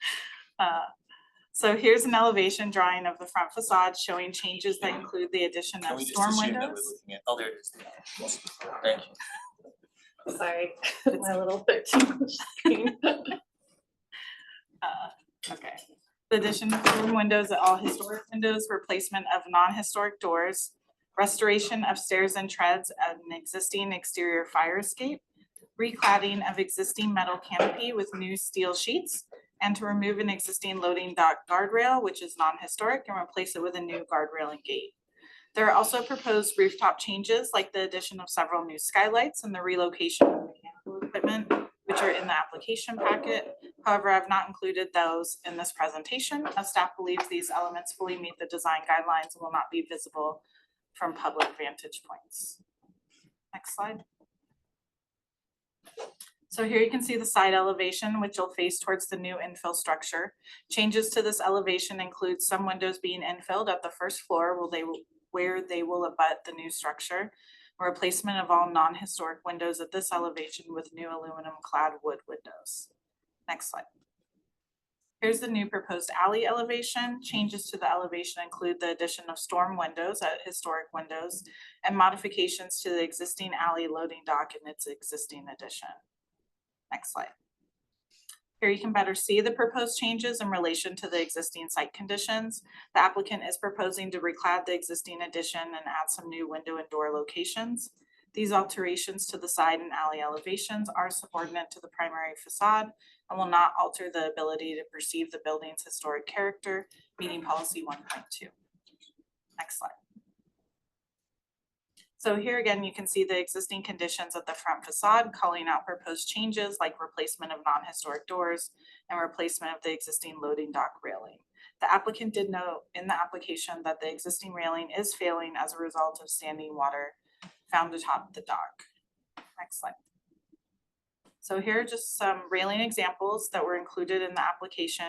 Speaker 6: So here's an elevation drawing of the front facade showing changes that include the addition
Speaker 2: Can
Speaker 6: of
Speaker 2: we just
Speaker 6: storm
Speaker 2: assume that we're
Speaker 6: windows.
Speaker 2: looking at, oh, there it is. Thank you.
Speaker 1: Sorry, my little 13 screen.
Speaker 6: Okay. The addition of storm windows at all historic windows, replacement of non-historic doors, restoration of stairs and treads at an existing exterior fire escape, recladding of existing metal canopy with new steel sheets, and to remove an existing loading dock guardrail, which is non-historic, and replace it with a new guardrail and gate. There are also proposed rooftop changes, like the addition of several new skylights and the relocation of mechanical equipment, which are in the application packet. However, I've not included those in this presentation, as staff believes these elements fully meet the design guidelines and will not be visible from public vantage points. Next slide. So here you can see the side elevation, which will face towards the new infill structure. Changes to this elevation include some windows being infilled at the first floor where they will abut the new structure. A replacement of all non-historic windows at this elevation with new aluminum clad wood windows. Next slide. Here's the new proposed alley elevation. Changes to the elevation include the addition of storm windows at historic windows and modifications to the existing alley loading dock in its existing addition. Next slide. Here you can better see the proposed changes in relation to the existing site conditions. The applicant is proposing to reclad the existing addition and add some new window and door locations. These alterations to the side and alley elevations are subordinate to the primary facade and will not alter the ability to perceive the building's historic character, meeting policy 1.2. Next slide. So here again, you can see the existing conditions of the front facade, calling out proposed changes like replacement of non-historic doors and replacement of the existing loading dock railing. The applicant did note in the application that the existing railing is failing as a result of standing water found atop the dock. Next slide. So here are just some railing examples that were included in the application.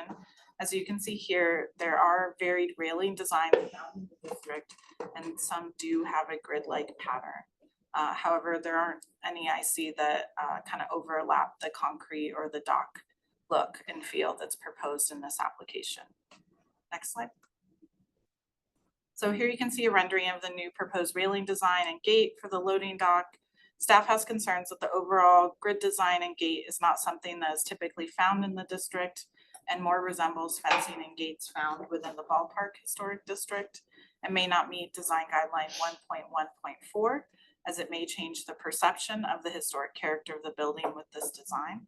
Speaker 6: As you can see here, there are varied railing designs found in the district, and some do have a grid-like pattern. However, there aren't any I see that kind of overlap the concrete or the dock look and feel that's proposed in this application. Next slide. So here you can see a rendering of the new proposed railing design and gate for the loading dock. Staff has concerns that the overall grid design and gate is not something that is typically found in the district and more resembles fencing and gates found within the Ballpark Historic District and may not meet design guideline 1.1.4 as it may change the perception of the historic character of the building with this design.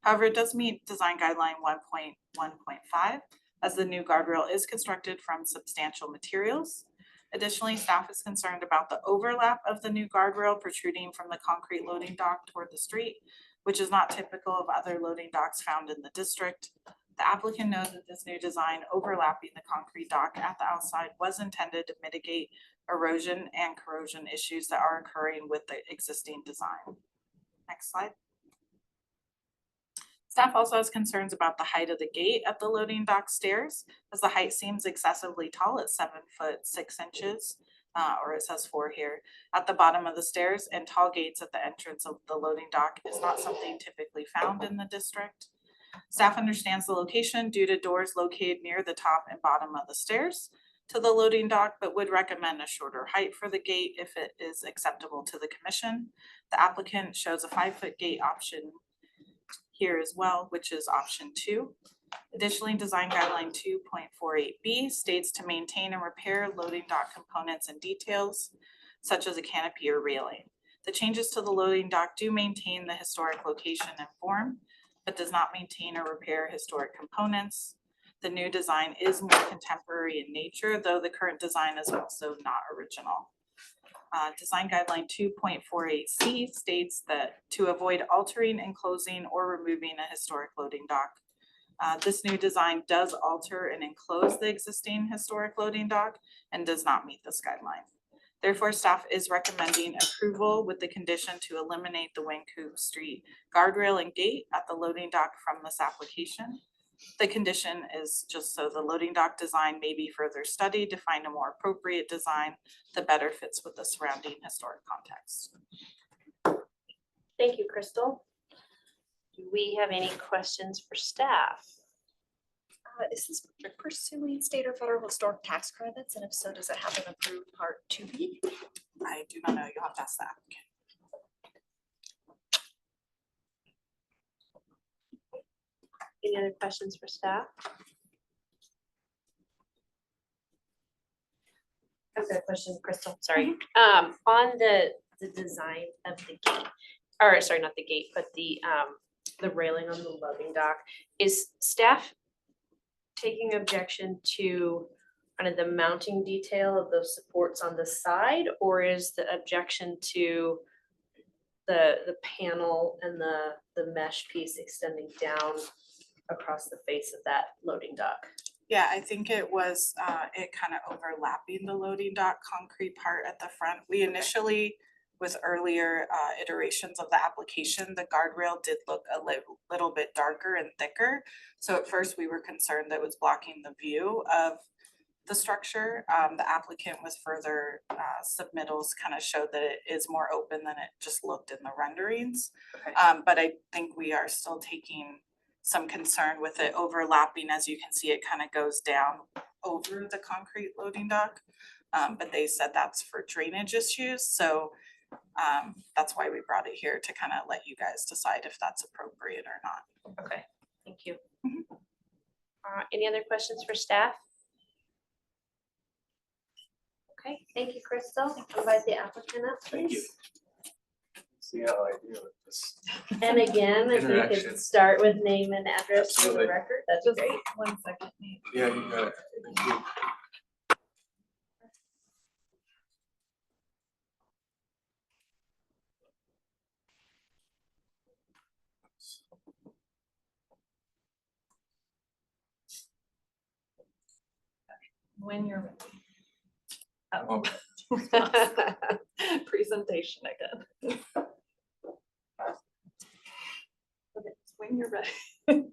Speaker 6: However, it does meet design guideline 1.1.5 as the new guardrail is constructed from substantial materials. Additionally, staff is concerned about the overlap of the new guardrail protruding from the concrete loading dock toward the street, which is not typical of other loading docks found in the district. The applicant knows that this new design overlapping the concrete dock at the outside was intended to mitigate erosion and corrosion issues that are occurring with the existing design. Next slide. Staff also has concerns about the height of the gate at the loading dock stairs, as the height seems excessively tall at 7'6", or it says 4 here, at the bottom of the stairs, and tall gates at the entrance of the loading dock is not something typically found in the district. Staff understands the location due to doors located near the top and bottom of the stairs to the loading dock, but would recommend a shorter height for the gate if it is acceptable to the commission. The applicant shows a 5-foot gate option here as well, which is option 2. Additionally, design guideline 2.48B states to maintain and repair loading dock components and details, such as a canopy or railing. The changes to the loading dock do maintain the historic location and form, but does not maintain or repair historic components. The new design is more contemporary in nature, though the current design is also not original. Design guideline 2.48C states that to avoid altering, enclosing, or removing a historic loading dock. This new design does alter and enclose the existing historic loading dock and does not meet this guideline. Therefore, staff is recommending approval with the condition to eliminate the Wynkoop Street guardrail and gate at the loading dock from this application. The condition is just so the loading dock design may be further studied to find a more appropriate design that better fits with the surrounding historic context.
Speaker 1: Thank you, Crystal. Do we have any questions for staff?
Speaker 9: Is this project pursuing state or federal historic tax credits? And if so, does it have an approved Part 2B?
Speaker 6: I do not know, you'll have to ask the applicant.
Speaker 1: Any other questions for staff? I've got a question, Crystal, sorry. On the design of the gate, or sorry, not the gate, but the railing on the loading dock, is staff taking objection to kind of the mounting detail of those supports on the side, or is the objection to the panel and the mesh piece extending down across the face of that loading dock?
Speaker 6: Yeah, I think it was it kind of overlapping the loading dock concrete part at the front. We initially, with earlier iterations of the application, the guardrail did look a little bit darker and thicker. So at first we were concerned that it was blocking the view of the structure. The applicant with further submittals kind of showed that it is more open than it just looked in the renderings.
Speaker 1: Okay.
Speaker 6: But I think we are still taking some concern with it overlapping. As you can see, it kind of goes down over the concrete loading dock. But they said that's for drainage issues. So that's why we brought it here to kind of let you guys decide if that's appropriate or not.
Speaker 1: Okay, thank you. Any other questions for staff? Okay, thank you, Crystal. Invite the applicant up,
Speaker 10: Thank you.
Speaker 1: please.
Speaker 10: See how I do with this.
Speaker 1: And again, if we
Speaker 10: Interaction.
Speaker 1: could start with name and address for the
Speaker 10: Absolutely.
Speaker 1: record, that's
Speaker 5: Just
Speaker 1: great.
Speaker 5: 1 second, Nate.
Speaker 10: Yeah, you got it. Thank you.
Speaker 5: When you're ready.
Speaker 10: Oh.
Speaker 5: Presentation again. Okay, when you're ready.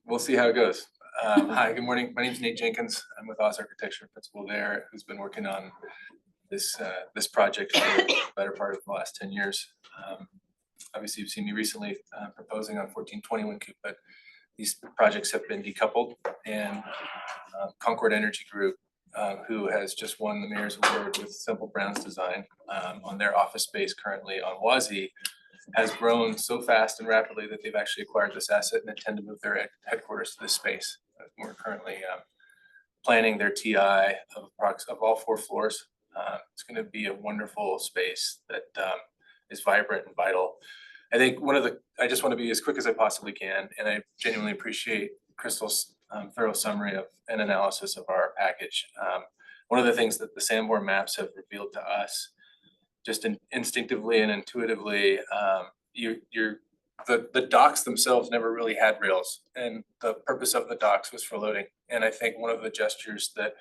Speaker 14: We'll see how it goes. Hi, good morning. My name is Nate Jenkins. I'm with Oz Architecture, principal there, who's been working on this project for the better part of the last 10 years. Obviously, you've seen me recently proposing on 1420 Wynkoop, but these projects have been decoupled, and Concord Energy Group, who has just won the mayor's award with Simple Brown's design on their office space currently on Wazi, has grown so fast and rapidly that they've actually acquired this asset and intend to move their headquarters to this space. We're currently planning their TI of all 4 floors. It's going to be a wonderful space that is vibrant and vital. I think I just want to be as quick as I possibly can, and I genuinely appreciate Crystal's thorough summary of an analysis of our package. One of the things that the Sanborn maps have revealed to us, just instinctively and intuitively, you're the docks themselves never really had rails, and the purpose of the docks was for loading. And I think one of the gestures that,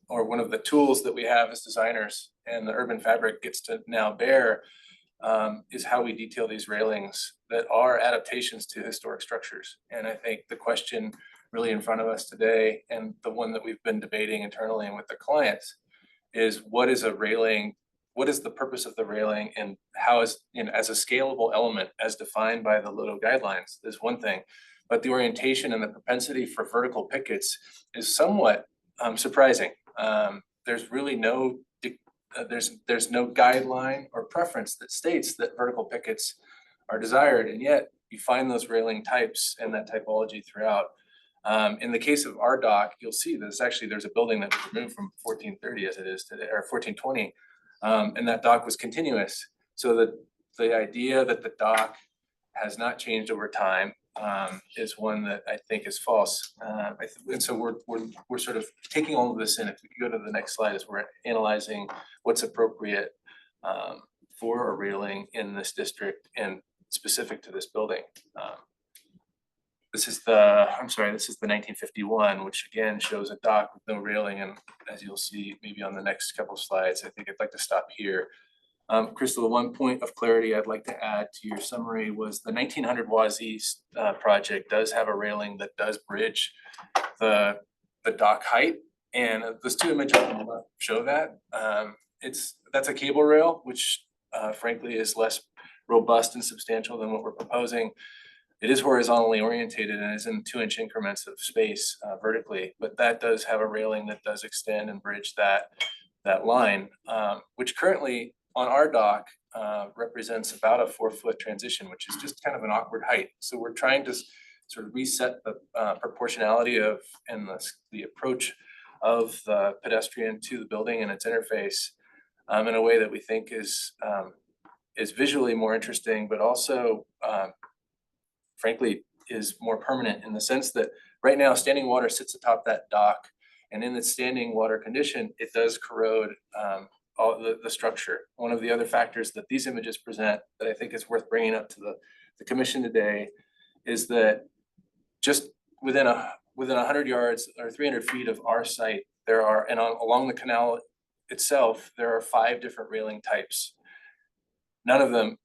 Speaker 14: or one of the tools that we have as designers and the urban fabric gets to now bear, is how we detail these railings that are adaptations to historic structures. And I think the question really in front of us today, and the one that we've been debating internally and with the clients, is what is a railing? What is the purpose of the railing, and how is, as a scalable element as defined by the LOTO guidelines is one thing, but the orientation and the propensity for vertical pickets is somewhat surprising. There's really no there's no guideline or preference that states that vertical pickets are desired, and yet you find those railing types and that typology throughout. In the case of our dock, you'll see there's a building that was removed from 1430 as it is today, or 1420. And that dock was continuous. So the idea that the dock has not changed over time is one that I think is false. And so we're sort of taking all of this in. If we could go to the next slide, as we're analyzing what's appropriate for a railing in this district and specific to this building. This is the 1951, which again shows a dock with no railing, and as you'll see maybe on the next couple of slides, I think I'd like to stop here. Crystal, the one point of clarity I'd like to add to your summary was the 1900 Wazee project does have a railing that does bridge the dock height, and those two images on the left show that. That's a cable rail, which frankly is less robust and substantial than what we're proposing. It is horizontally orientated and is in 2-inch increments of space vertically, but that does have a railing that does extend and bridge that line, which currently on our dock represents about a 4-foot transition, which is just kind of an awkward height. So we're trying to sort of reset the proportionality of and the approach of the pedestrian to the building and its interface in a way that we think is visually more interesting, but also frankly is more permanent, in the sense that right now standing water sits atop that dock, and in its standing water condition, it does corrode all the structure. One of the other factors that these images present that I think is worth bringing up to the commission today is that just within 100 yards or 300 feet of our site, there are, and along the canal itself, there are 5 different railing types. None of them,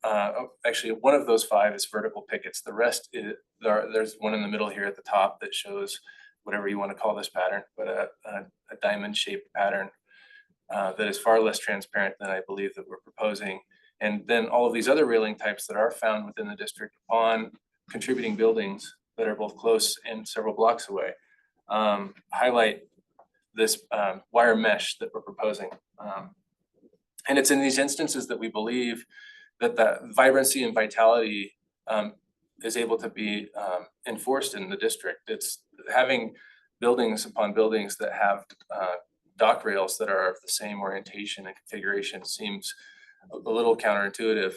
Speaker 14: actually, one of those 5 is vertical pickets. The rest is, there's one in the middle here at the top that shows whatever you want to call this pattern, but a diamond shaped pattern that is far less transparent than I believe that we're proposing. And then all of these other railing types that are found within the district on contributing buildings that are both close and several blocks away highlight this wire mesh that we're proposing. And it's in these instances that we believe that the vibrancy and vitality is able to be enforced in the district. It's having buildings upon buildings that have dock rails that are of the same orientation and configuration seems a little counterintuitive,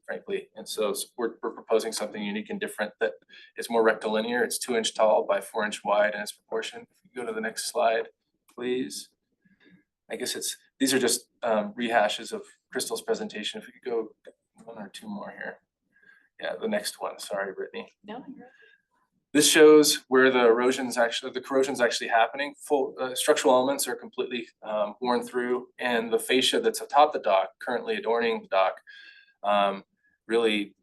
Speaker 14: frankly. And so we're proposing something unique and different that is more rectilinear. It's 2-inch tall by 4-inch wide in its proportion. If you go to the next slide, please. I guess these are just rehashes of Crystal's presentation. If we could go 1 or 2 more here. Yeah, the next one. Sorry, Brittany.
Speaker 5: No, you're
Speaker 14: This shows where the corrosion's actually happening. Full structural elements are completely worn through, and the fascia that's atop the dock, currently adorning the dock, really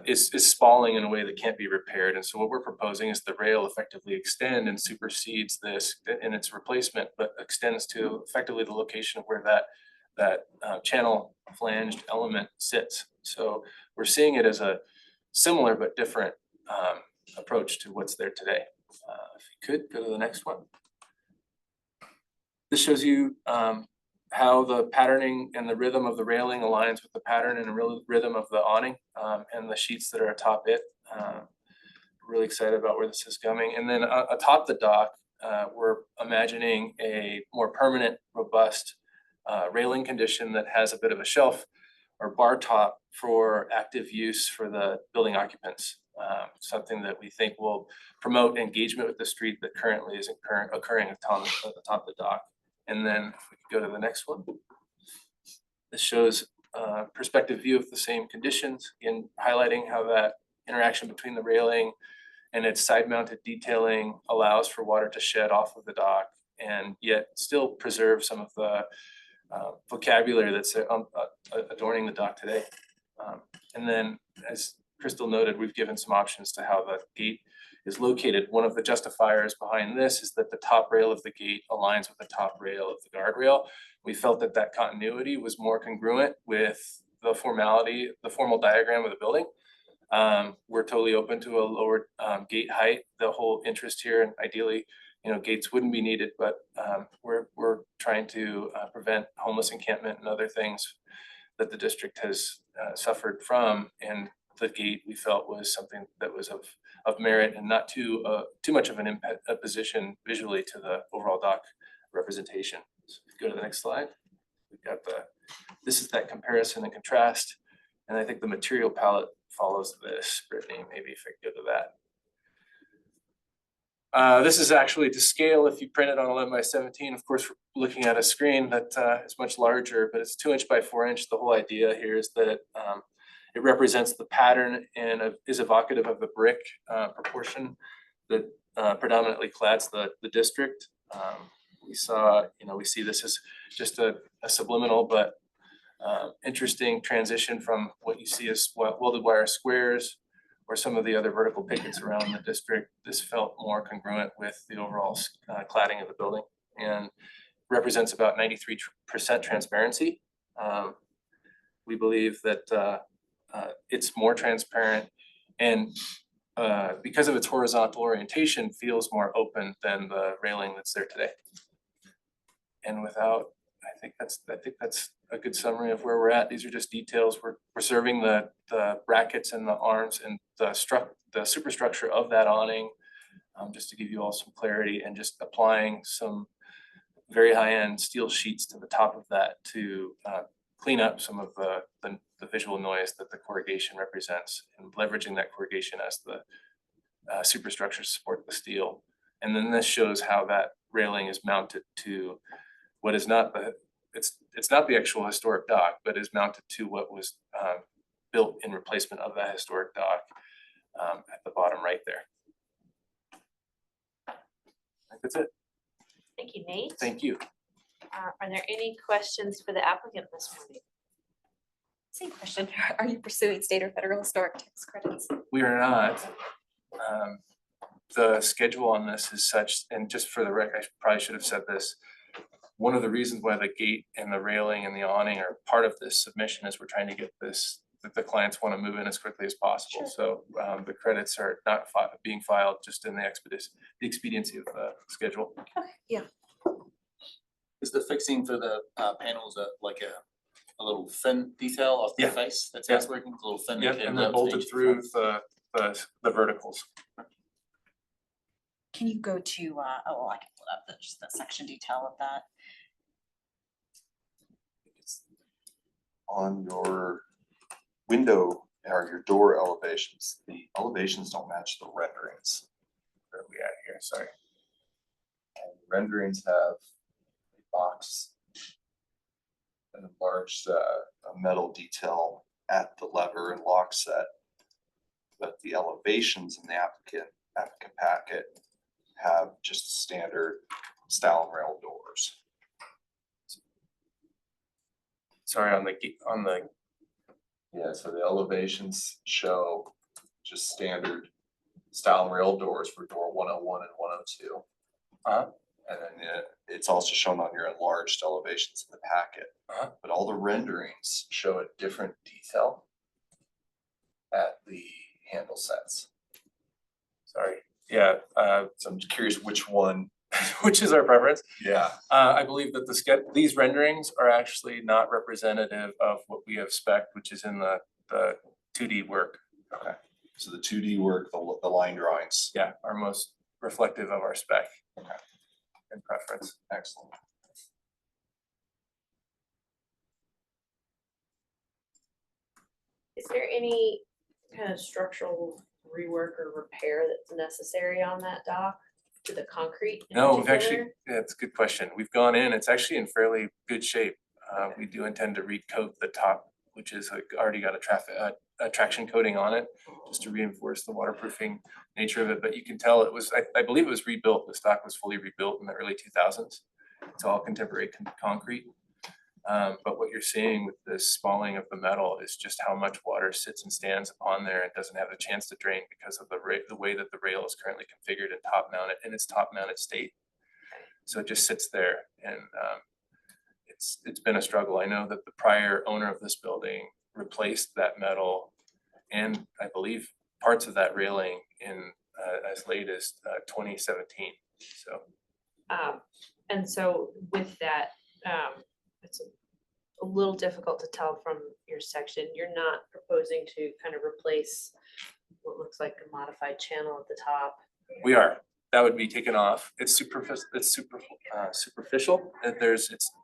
Speaker 14: is spalling in a way that can't be repaired. And so what we're proposing is the rail effectively extend and supersedes this in its replacement, but extends to effectively the location of where that channel flanged element sits. So we're seeing it as a similar but different approach to what's there today. If you could go to the next one. This shows you how the patterning and the rhythm of the railing aligns with the pattern and rhythm of the awning and the sheets that are atop it. Really excited about where this is coming. And then atop the dock, we're imagining a more permanent, robust railing condition that has a bit of a shelf or bar top for active use for the building occupants. Something that we think will promote engagement with the street that currently isn't occurring at the top of the dock. And then if we could go to the next one. This shows perspective view of the same conditions, in highlighting how that interaction between the railing and its side-mounted detailing allows for water to shed off of the dock and yet still preserve some of the vocabulary that's adorning the dock today. And then, as Crystal noted, we've given some options to how the gate is located. One of the justifiers behind this is that the top rail of the gate aligns with the top rail of the guardrail. We felt that that continuity was more congruent with the formal diagram of the building. We're totally open to a lower gate height. The whole interest here, and ideally, gates wouldn't be needed, but we're trying to prevent homeless encampment and other things that the district has suffered from. And the gate, we felt, was something that was of merit and not too much of an opposition visually to the overall dock representation. So if you go to the next slide, we've got this is that comparison and contrast. And I think the material palette follows this. Brittany, maybe if I could go to that. This is actually to scale. If you print it on 11 by 17, of course, we're looking at a screen that is much larger, but it's 2 inch by 4 inch. The whole idea here is that it represents the pattern and is evocative of the brick proportion that predominantly clads the district. We see this as just a subliminal but interesting transition from what you see as welded wire squares or some of the other vertical pickets around the district. This felt more congruent with the overall cladding of the building and represents about 93% transparency. We believe that it's more transparent and because of its horizontal orientation feels more open than the railing that's there today. And I think that's a good summary of where we're at. These are just details. We're preserving the brackets and the arms and the superstructure of that awning, just to give you all some clarity, and just applying some very high-end steel sheets to the top of that to clean up some of the visual noise that the corrugation represents, and leveraging that corrugation as the superstructure to support the steel. And then this shows how that railing is mounted to what is not it's not the actual historic dock, but is mounted to what was built in replacement of that historic dock at the bottom right there. I think that's it.
Speaker 1: Thank you, Nate.
Speaker 14: Thank you.
Speaker 1: Are there any questions for the applicant this morning?
Speaker 9: Same question. Are you pursuing state or federal historic tax credits?
Speaker 14: We are not. The schedule on this is such, and just for the record, I probably should have said this. One of the reasons why the gate and the railing and the awning are part of this submission is we're trying to get this, that the clients want to move in as quickly as possible. So the credits are not being filed just in the expediency of the schedule.
Speaker 9: Okay, yeah.
Speaker 11: Is the fixing for the panels like a little fin detail of the
Speaker 14: Yeah.
Speaker 11: face that's
Speaker 14: Yeah.
Speaker 11: working, a little fin?
Speaker 14: Yep, and they're bolted through the verticals.
Speaker 9: Can you go to, I can pull up the section detail of that.
Speaker 10: On your window or your door elevations, the elevations don't match the renderings.
Speaker 14: Where are we at here? Sorry.
Speaker 10: And renderings have a box, an enlarged a metal detail at the lever and lock set. But the elevations in the applicant packet have just standard style and rail doors.
Speaker 14: Sorry, on the
Speaker 10: Yeah, so the elevations show just standard style and rail doors for door 101 and 102. And then it's also shown on your enlarged elevations in the packet. But all the renderings show a different detail at the handle sets.
Speaker 14: Sorry. Yeah.
Speaker 10: So I'm curious which one.
Speaker 14: Which is our preference.
Speaker 10: Yeah.
Speaker 14: I believe that these renderings are actually not representative of what we have spec'd, which is in the 2D work.
Speaker 10: Okay. So the 2D work, the line drawings.
Speaker 14: Yeah, are most reflective of our spec.
Speaker 10: Okay.
Speaker 14: And preference.
Speaker 10: Excellent.
Speaker 1: Is there any kind of structural rework or repair that's necessary on that dock to the concrete? in
Speaker 14: No, we've actually,
Speaker 1: particular?
Speaker 14: yeah, it's a good question. We've gone in, it's actually in fairly good shape. We do intend to recoat the top which is like already got a traction coating on it, just to reinforce the waterproofing nature of it. But you can tell it was, I believe it was rebuilt. The stock was fully rebuilt in the early 2000s. It's all contemporary concrete. But what you're seeing with this spalling of the metal is just how much water sits and stands upon there. It doesn't have a chance to drain because of the way that the rail is currently configured and top mounted in its top mounted state. So it just sits there, and it's been a struggle. I know that the prior owner of this building replaced that metal and I believe parts of that railing in as late as 2017. So.
Speaker 1: And so with that, it's a little difficult to tell from your section. You're not proposing to kind of replace what looks like a modified channel at the top.
Speaker 14: We are. That would be taken off. It's superficial.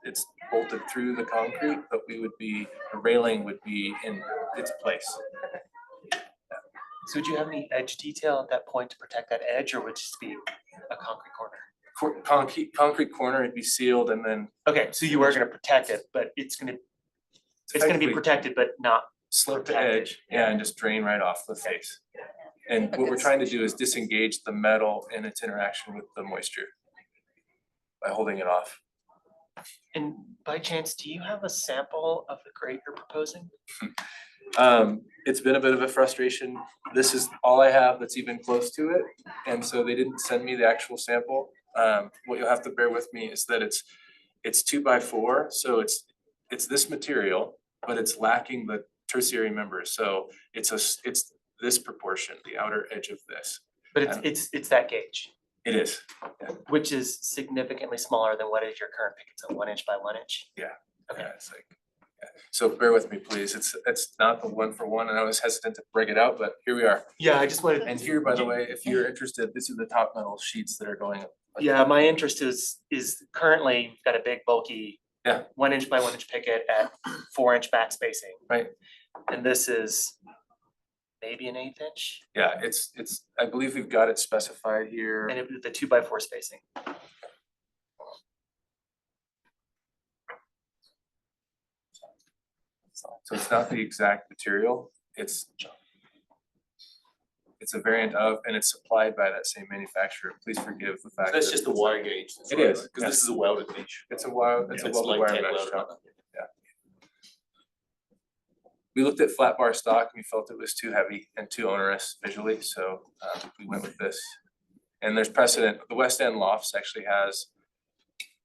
Speaker 14: It's bolted through the concrete, but the railing would be in its place.
Speaker 4: So would you have any edge detail at that point to protect that edge, or would it just be a concrete corner?
Speaker 14: Concrete corner, it'd be sealed and then.
Speaker 4: Okay, so you are gonna protect it, but it's gonna be protected, but not
Speaker 14: Slip the edge, yeah, and just drain right off the face. And what we're trying to do is disengage the metal in its interaction with the moisture by holding it off.
Speaker 4: And by chance, do you have a sample of the grate you're proposing?
Speaker 14: It's been a bit of a frustration. This is all I have that's even close to it. And so they didn't send me the actual sample. What you'll have to bear with me is that it's 2x4, so it's this material, but it's lacking the tertiary members. So it's this proportion, the outer edge of this.
Speaker 4: But it's that gauge.
Speaker 14: It is.
Speaker 4: Which is significantly smaller than what is your current pickets of 1 inch by 1 inch.
Speaker 14: Yeah.
Speaker 4: Okay.
Speaker 14: Yeah, it's like, yeah. So bear with me, please. It's not the 1-for-1, and I was hesitant to break it out, but here we are.
Speaker 4: Yeah, I just wanted.
Speaker 14: And here, by the way, if you're interested, these are the top metal sheets that are going up.
Speaker 4: Yeah, my interest is currently you've got a big bulky.
Speaker 14: Yeah.
Speaker 4: 1 inch by 1 inch picket at 4 inch back spacing.
Speaker 14: Right.
Speaker 4: And this is maybe an 1/8 inch.
Speaker 14: Yeah, it's, I believe we've got it specified here.
Speaker 4: And the 2x4 spacing.
Speaker 14: So it's not the exact material, it's a variant of, and it's supplied by that same manufacturer. Please forgive the fact.
Speaker 2: That's
Speaker 14: that
Speaker 2: just a
Speaker 14: it's-
Speaker 2: wire gauge.
Speaker 14: It is,
Speaker 2: Because this is a welded niche.
Speaker 14: It's a welded
Speaker 2: It's
Speaker 14: wire
Speaker 2: like TIG
Speaker 14: mesh
Speaker 2: welded.
Speaker 14: shop. We looked at flat bar stock and we felt it was too heavy and too onerous visually, so we went with this. And there's precedent, the West End Lofts actually has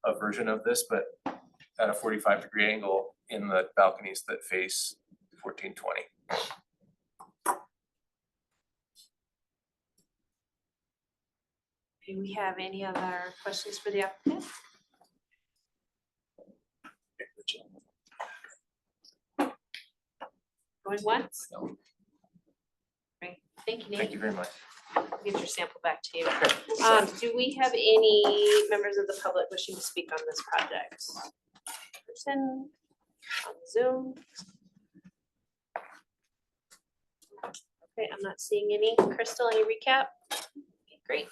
Speaker 14: a version of this, but at a 45-degree angle in the balconies that face 1420.
Speaker 1: Do we have any other questions for the applicant? Going once? Great, thank you,
Speaker 14: Thank
Speaker 1: Nate.
Speaker 14: you very much.
Speaker 1: I'll get your sample back to you. Do we have any members of the public wishing to speak on this project? Person on Zoom? Okay, I'm not seeing any. Crystal, any recap? Okay, great.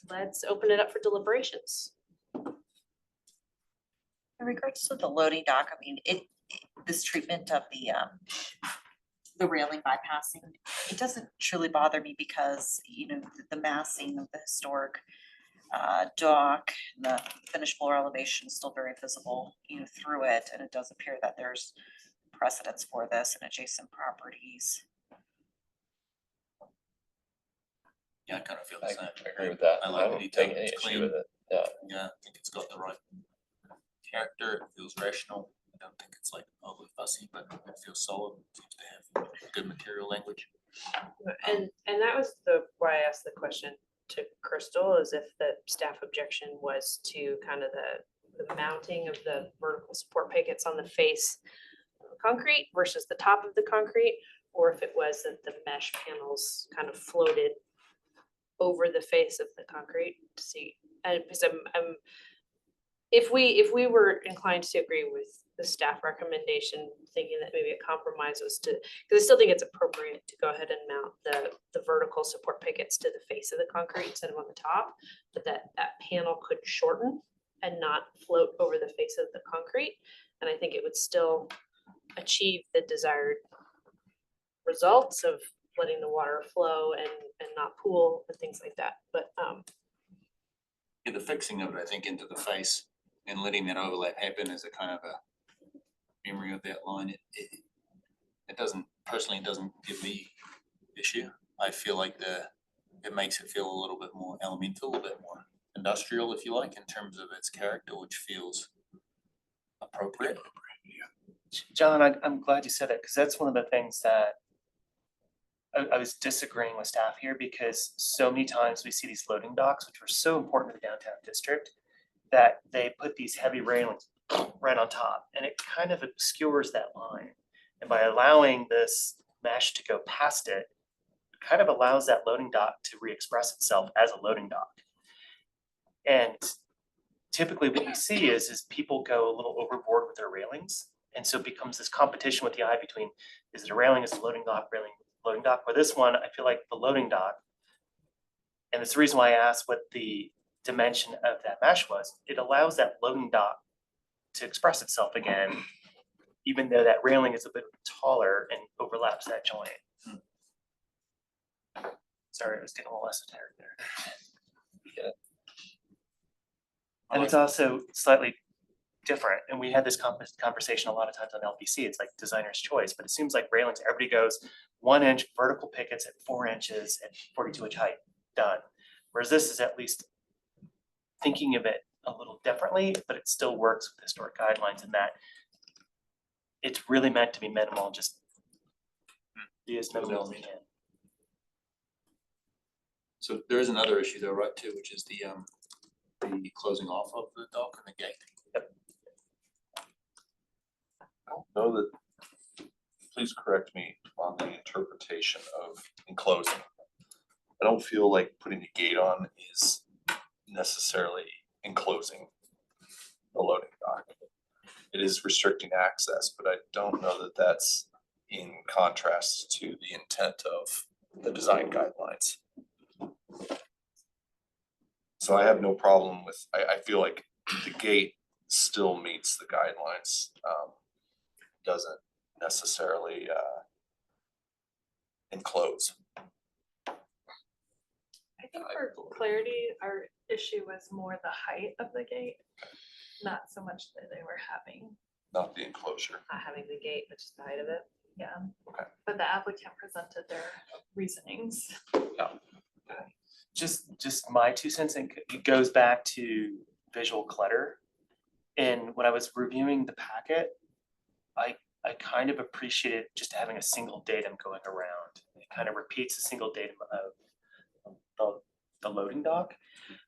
Speaker 1: Let's open it up for deliberations.
Speaker 9: In regards to the loading dock, I mean, this treatment of the railing bypassing, it doesn't truly bother me because, you know, the massing of the historic dock, the finished floor elevation is still very visible, you know, through it, and it does appear that there's precedence for this in adjacent properties.
Speaker 2: Yeah, I kind of feel the
Speaker 3: I
Speaker 2: same.
Speaker 3: agree with that.
Speaker 2: I
Speaker 3: I
Speaker 2: like the
Speaker 3: don't
Speaker 2: detail.
Speaker 3: take any
Speaker 2: It's
Speaker 3: issue
Speaker 2: clean.
Speaker 3: with it. Yeah.
Speaker 2: Yeah, I think it's got the right character. It feels rational. I don't think it's like overly fussy, but it feels solid. Seems to have good material language.
Speaker 1: And that was why I asked the question to Crystal, is if the staff objection was to kind of the mounting of the vertical support pickets on the face of the concrete versus the top of the concrete, or if it was that the mesh panels kind of floated over the face of the concrete to see. And because I'm if we were inclined to agree with the staff recommendation, thinking that maybe a compromise was to, because I still think it's appropriate to go ahead and mount the vertical support pickets to the face of the concrete instead of on the top, but that panel could shorten and not float over the face of the concrete. And I think it would still achieve the desired results of letting the water flow and not pool and things like that, but
Speaker 2: Yeah, the fixing of it, I think, into the face and letting that overlap happen as a kind of a memory of that line, it doesn't, personally, it doesn't give me issue. I feel like it makes it feel a little bit more elemental, a little bit more industrial, if you like, in terms of its character, which feels appropriate.
Speaker 4: John, I'm glad you said that, because that's one of the things that I was disagreeing with staff here, because so many times we see these loading docks, which were so important to the downtown district, that they put these heavy railings right on top, and it kind of obscures that line. And by allowing this mesh to go past it, kind of allows that loading dock to re-express itself as a loading dock. And typically what we see is people go a little overboard with their railings. And so it becomes this competition with the eye between, is it a railing, is it a loading dock, railing, loading dock? For this one, I feel like the loading dock, and it's the reason why I asked what the dimension of that mesh was, it allows that loading dock to express itself again, even though that railing is a bit taller and overlaps that joint. Sorry, I was getting a little esoteric there.
Speaker 3: Yeah.
Speaker 4: And it's also slightly different, and we had this conversation a lot of times on LPC, it's like designer's choice, but it seems like railings, everybody goes 1 inch vertical pickets at 4 inches at 42-inch height, done. Whereas this is at least thinking of it a little differently, but it still works with historic guidelines in that it's really meant to be minimal, just be as minimal as we can.
Speaker 2: So there is another issue though, right, too, which is the closing off of the dock and the gate.
Speaker 10: I don't know that, please correct me on the interpretation of enclosing. I don't feel like putting the gate on is necessarily enclosing the loading dock. It is restricting access, but I don't know that that's in contrast to the intent of the design guidelines. So I have no problem with, I feel like the gate still meets the guidelines. Doesn't necessarily enclose.
Speaker 5: I think for clarity, our issue was more the height of the gate, not so much that they were having,
Speaker 10: Not the enclosure.
Speaker 1: not having the gate, but just the height of it.
Speaker 5: yeah.
Speaker 10: Okay.
Speaker 5: But the applicant presented their reasonings.
Speaker 4: Just my 2 cents, and it goes back to visual clutter. And when I was reviewing the packet, I kind of appreciated just having a single datum going around. It kind of repeats a single datum of the loading dock.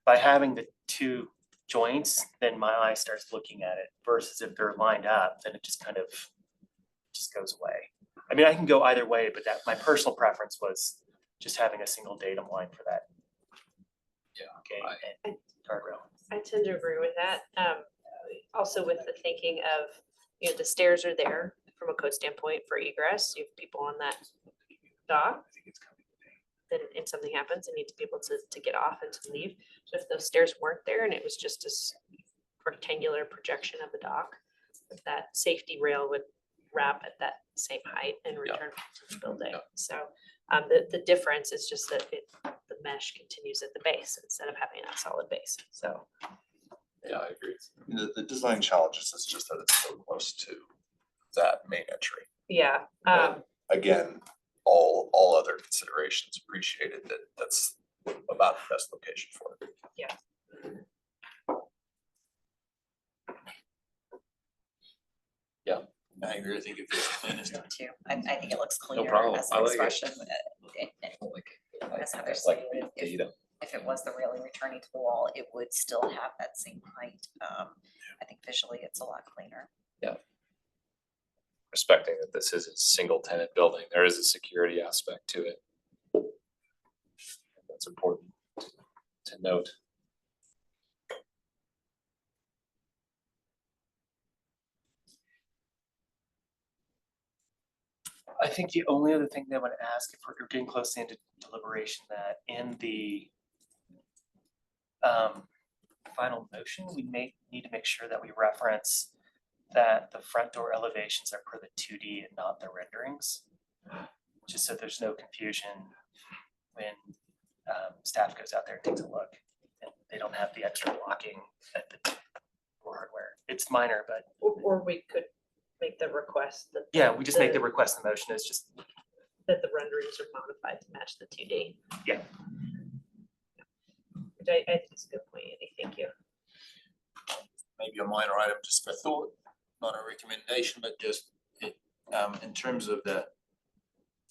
Speaker 4: By having the 2 joints, then my eye starts looking at it, versus if they're lined up, then it just kind of just goes away. I mean, I can go either way, but that my personal preference was just having a single datum line for that.
Speaker 3: Yeah,
Speaker 4: Gate and guardrail.
Speaker 1: I tend to agree with that. Also with the thinking of, you know, the stairs are there from a code standpoint for egress. You have people on that dock. Then if something happens, they need to be able to get off and to leave. So if those stairs weren't there and it was just a rectangular projection of the dock, that safety rail would wrap at that same height and return to the building. So the difference is just that the mesh continues at the base instead of having that solid base. So
Speaker 3: yeah, I agree.
Speaker 10: The design challenges is just that it's so close to that main entry.
Speaker 1: yeah,
Speaker 10: Again, all other considerations appreciated, that's about the best location for it.
Speaker 2: I agree. I think if it's cleanest.
Speaker 9: Too. I think it looks cleaner
Speaker 3: problem.
Speaker 9: as
Speaker 3: I
Speaker 9: an
Speaker 3: like it.
Speaker 9: expression.
Speaker 3: Like,
Speaker 9: As Heather
Speaker 3: like
Speaker 9: stated,
Speaker 3: data.
Speaker 9: if it was the railing returning to the wall, it would still have that same height. I think visually it's a lot cleaner.
Speaker 3: Respecting that this is a single tenant building, there is a security aspect to it. That's important to note.
Speaker 4: I think the only other thing that I want to ask, if we're getting close to the end of deliberation, that in the final motion, we may need to make sure that we reference that the front door elevations are per the 2D and not the renderings. Just so there's no confusion when staff goes out there and takes a look. And they don't have the extra blocking at the door hardware. It's minor, but
Speaker 1: Or we could make the request that.
Speaker 4: yeah, we just make the request. The motion is just,
Speaker 1: That the renderings are modified to match the 2D.
Speaker 4: yeah.
Speaker 1: Which I think is a good point, Andy, thank you.
Speaker 2: Maybe a minor item just for thought, not a recommendation, but just it, in terms of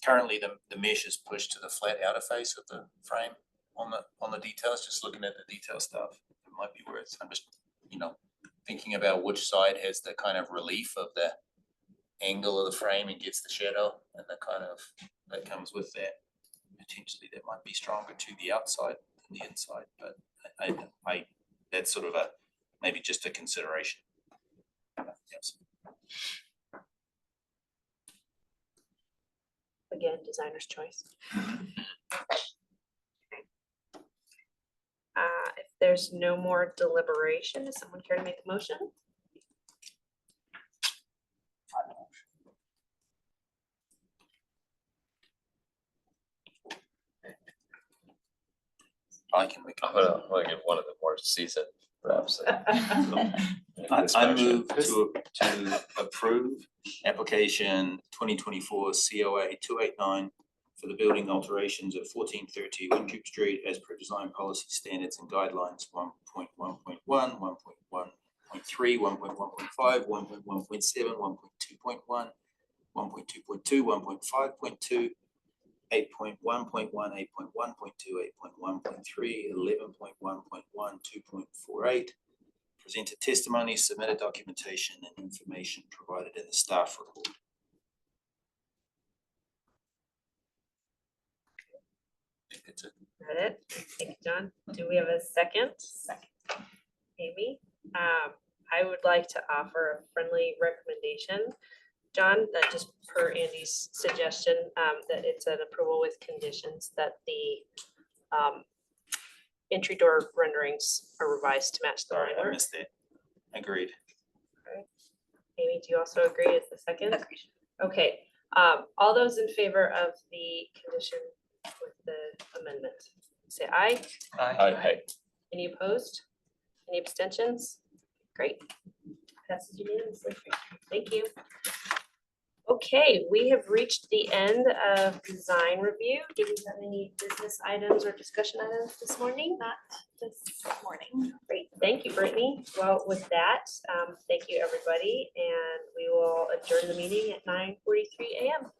Speaker 2: currently the mesh is pushed to the flat outer face of the frame on the details, just looking at the detail stuff, it might be worth, I'm just, thinking about which side has the kind of relief of the angle of the frame and gets the shadow and the kind of, that comes with that. Potentially that might be stronger to the outside than the inside, but I that's sort of maybe just a consideration. Yes.
Speaker 1: Again, designer's choice. If there's no more deliberation, does someone care to make a motion?
Speaker 2: I can make.
Speaker 3: I'm gonna give one of the more seasoned reps.
Speaker 2: I move to approve application 2024 COA 289 for the building alterations at 1430 Winthrop Street as per design policy standards and guidelines 1.1.1, 1.1.3, 1.1.5, 1.1.7, 1.2.1, 1.2.2, 1.5.2, 8.1.1, 8.1.2, 8.1.3, 11.1.1, 2.48. Presented testimony, submitted documentation and information provided in the staff report. That's it.
Speaker 1: Got it. Thank you, John. Do we have a second? Second. Amy, I would like to offer a friendly recommendation. John, that just per Andy's suggestion, that it's an approval with conditions that the entry door renderings are revised to match the
Speaker 2: Sorry, I
Speaker 1: liner.
Speaker 2: missed that. Agreed.
Speaker 1: Amy, do you also agree as the second?
Speaker 9: Agreed.
Speaker 1: Okay, all those in favor of the condition with the amendment, say aye.
Speaker 3: Aye.
Speaker 1: Any opposed? Any abstentions? Great. Passes unanimously. Thank you. Okay, we have reached the end of design review. Do we have any business items or discussion items this morning?
Speaker 5: Not this morning.
Speaker 1: Great, thank you, Brittany. Well, with that, thank you, everybody, and we will adjourn the meeting at 9:43 a.m.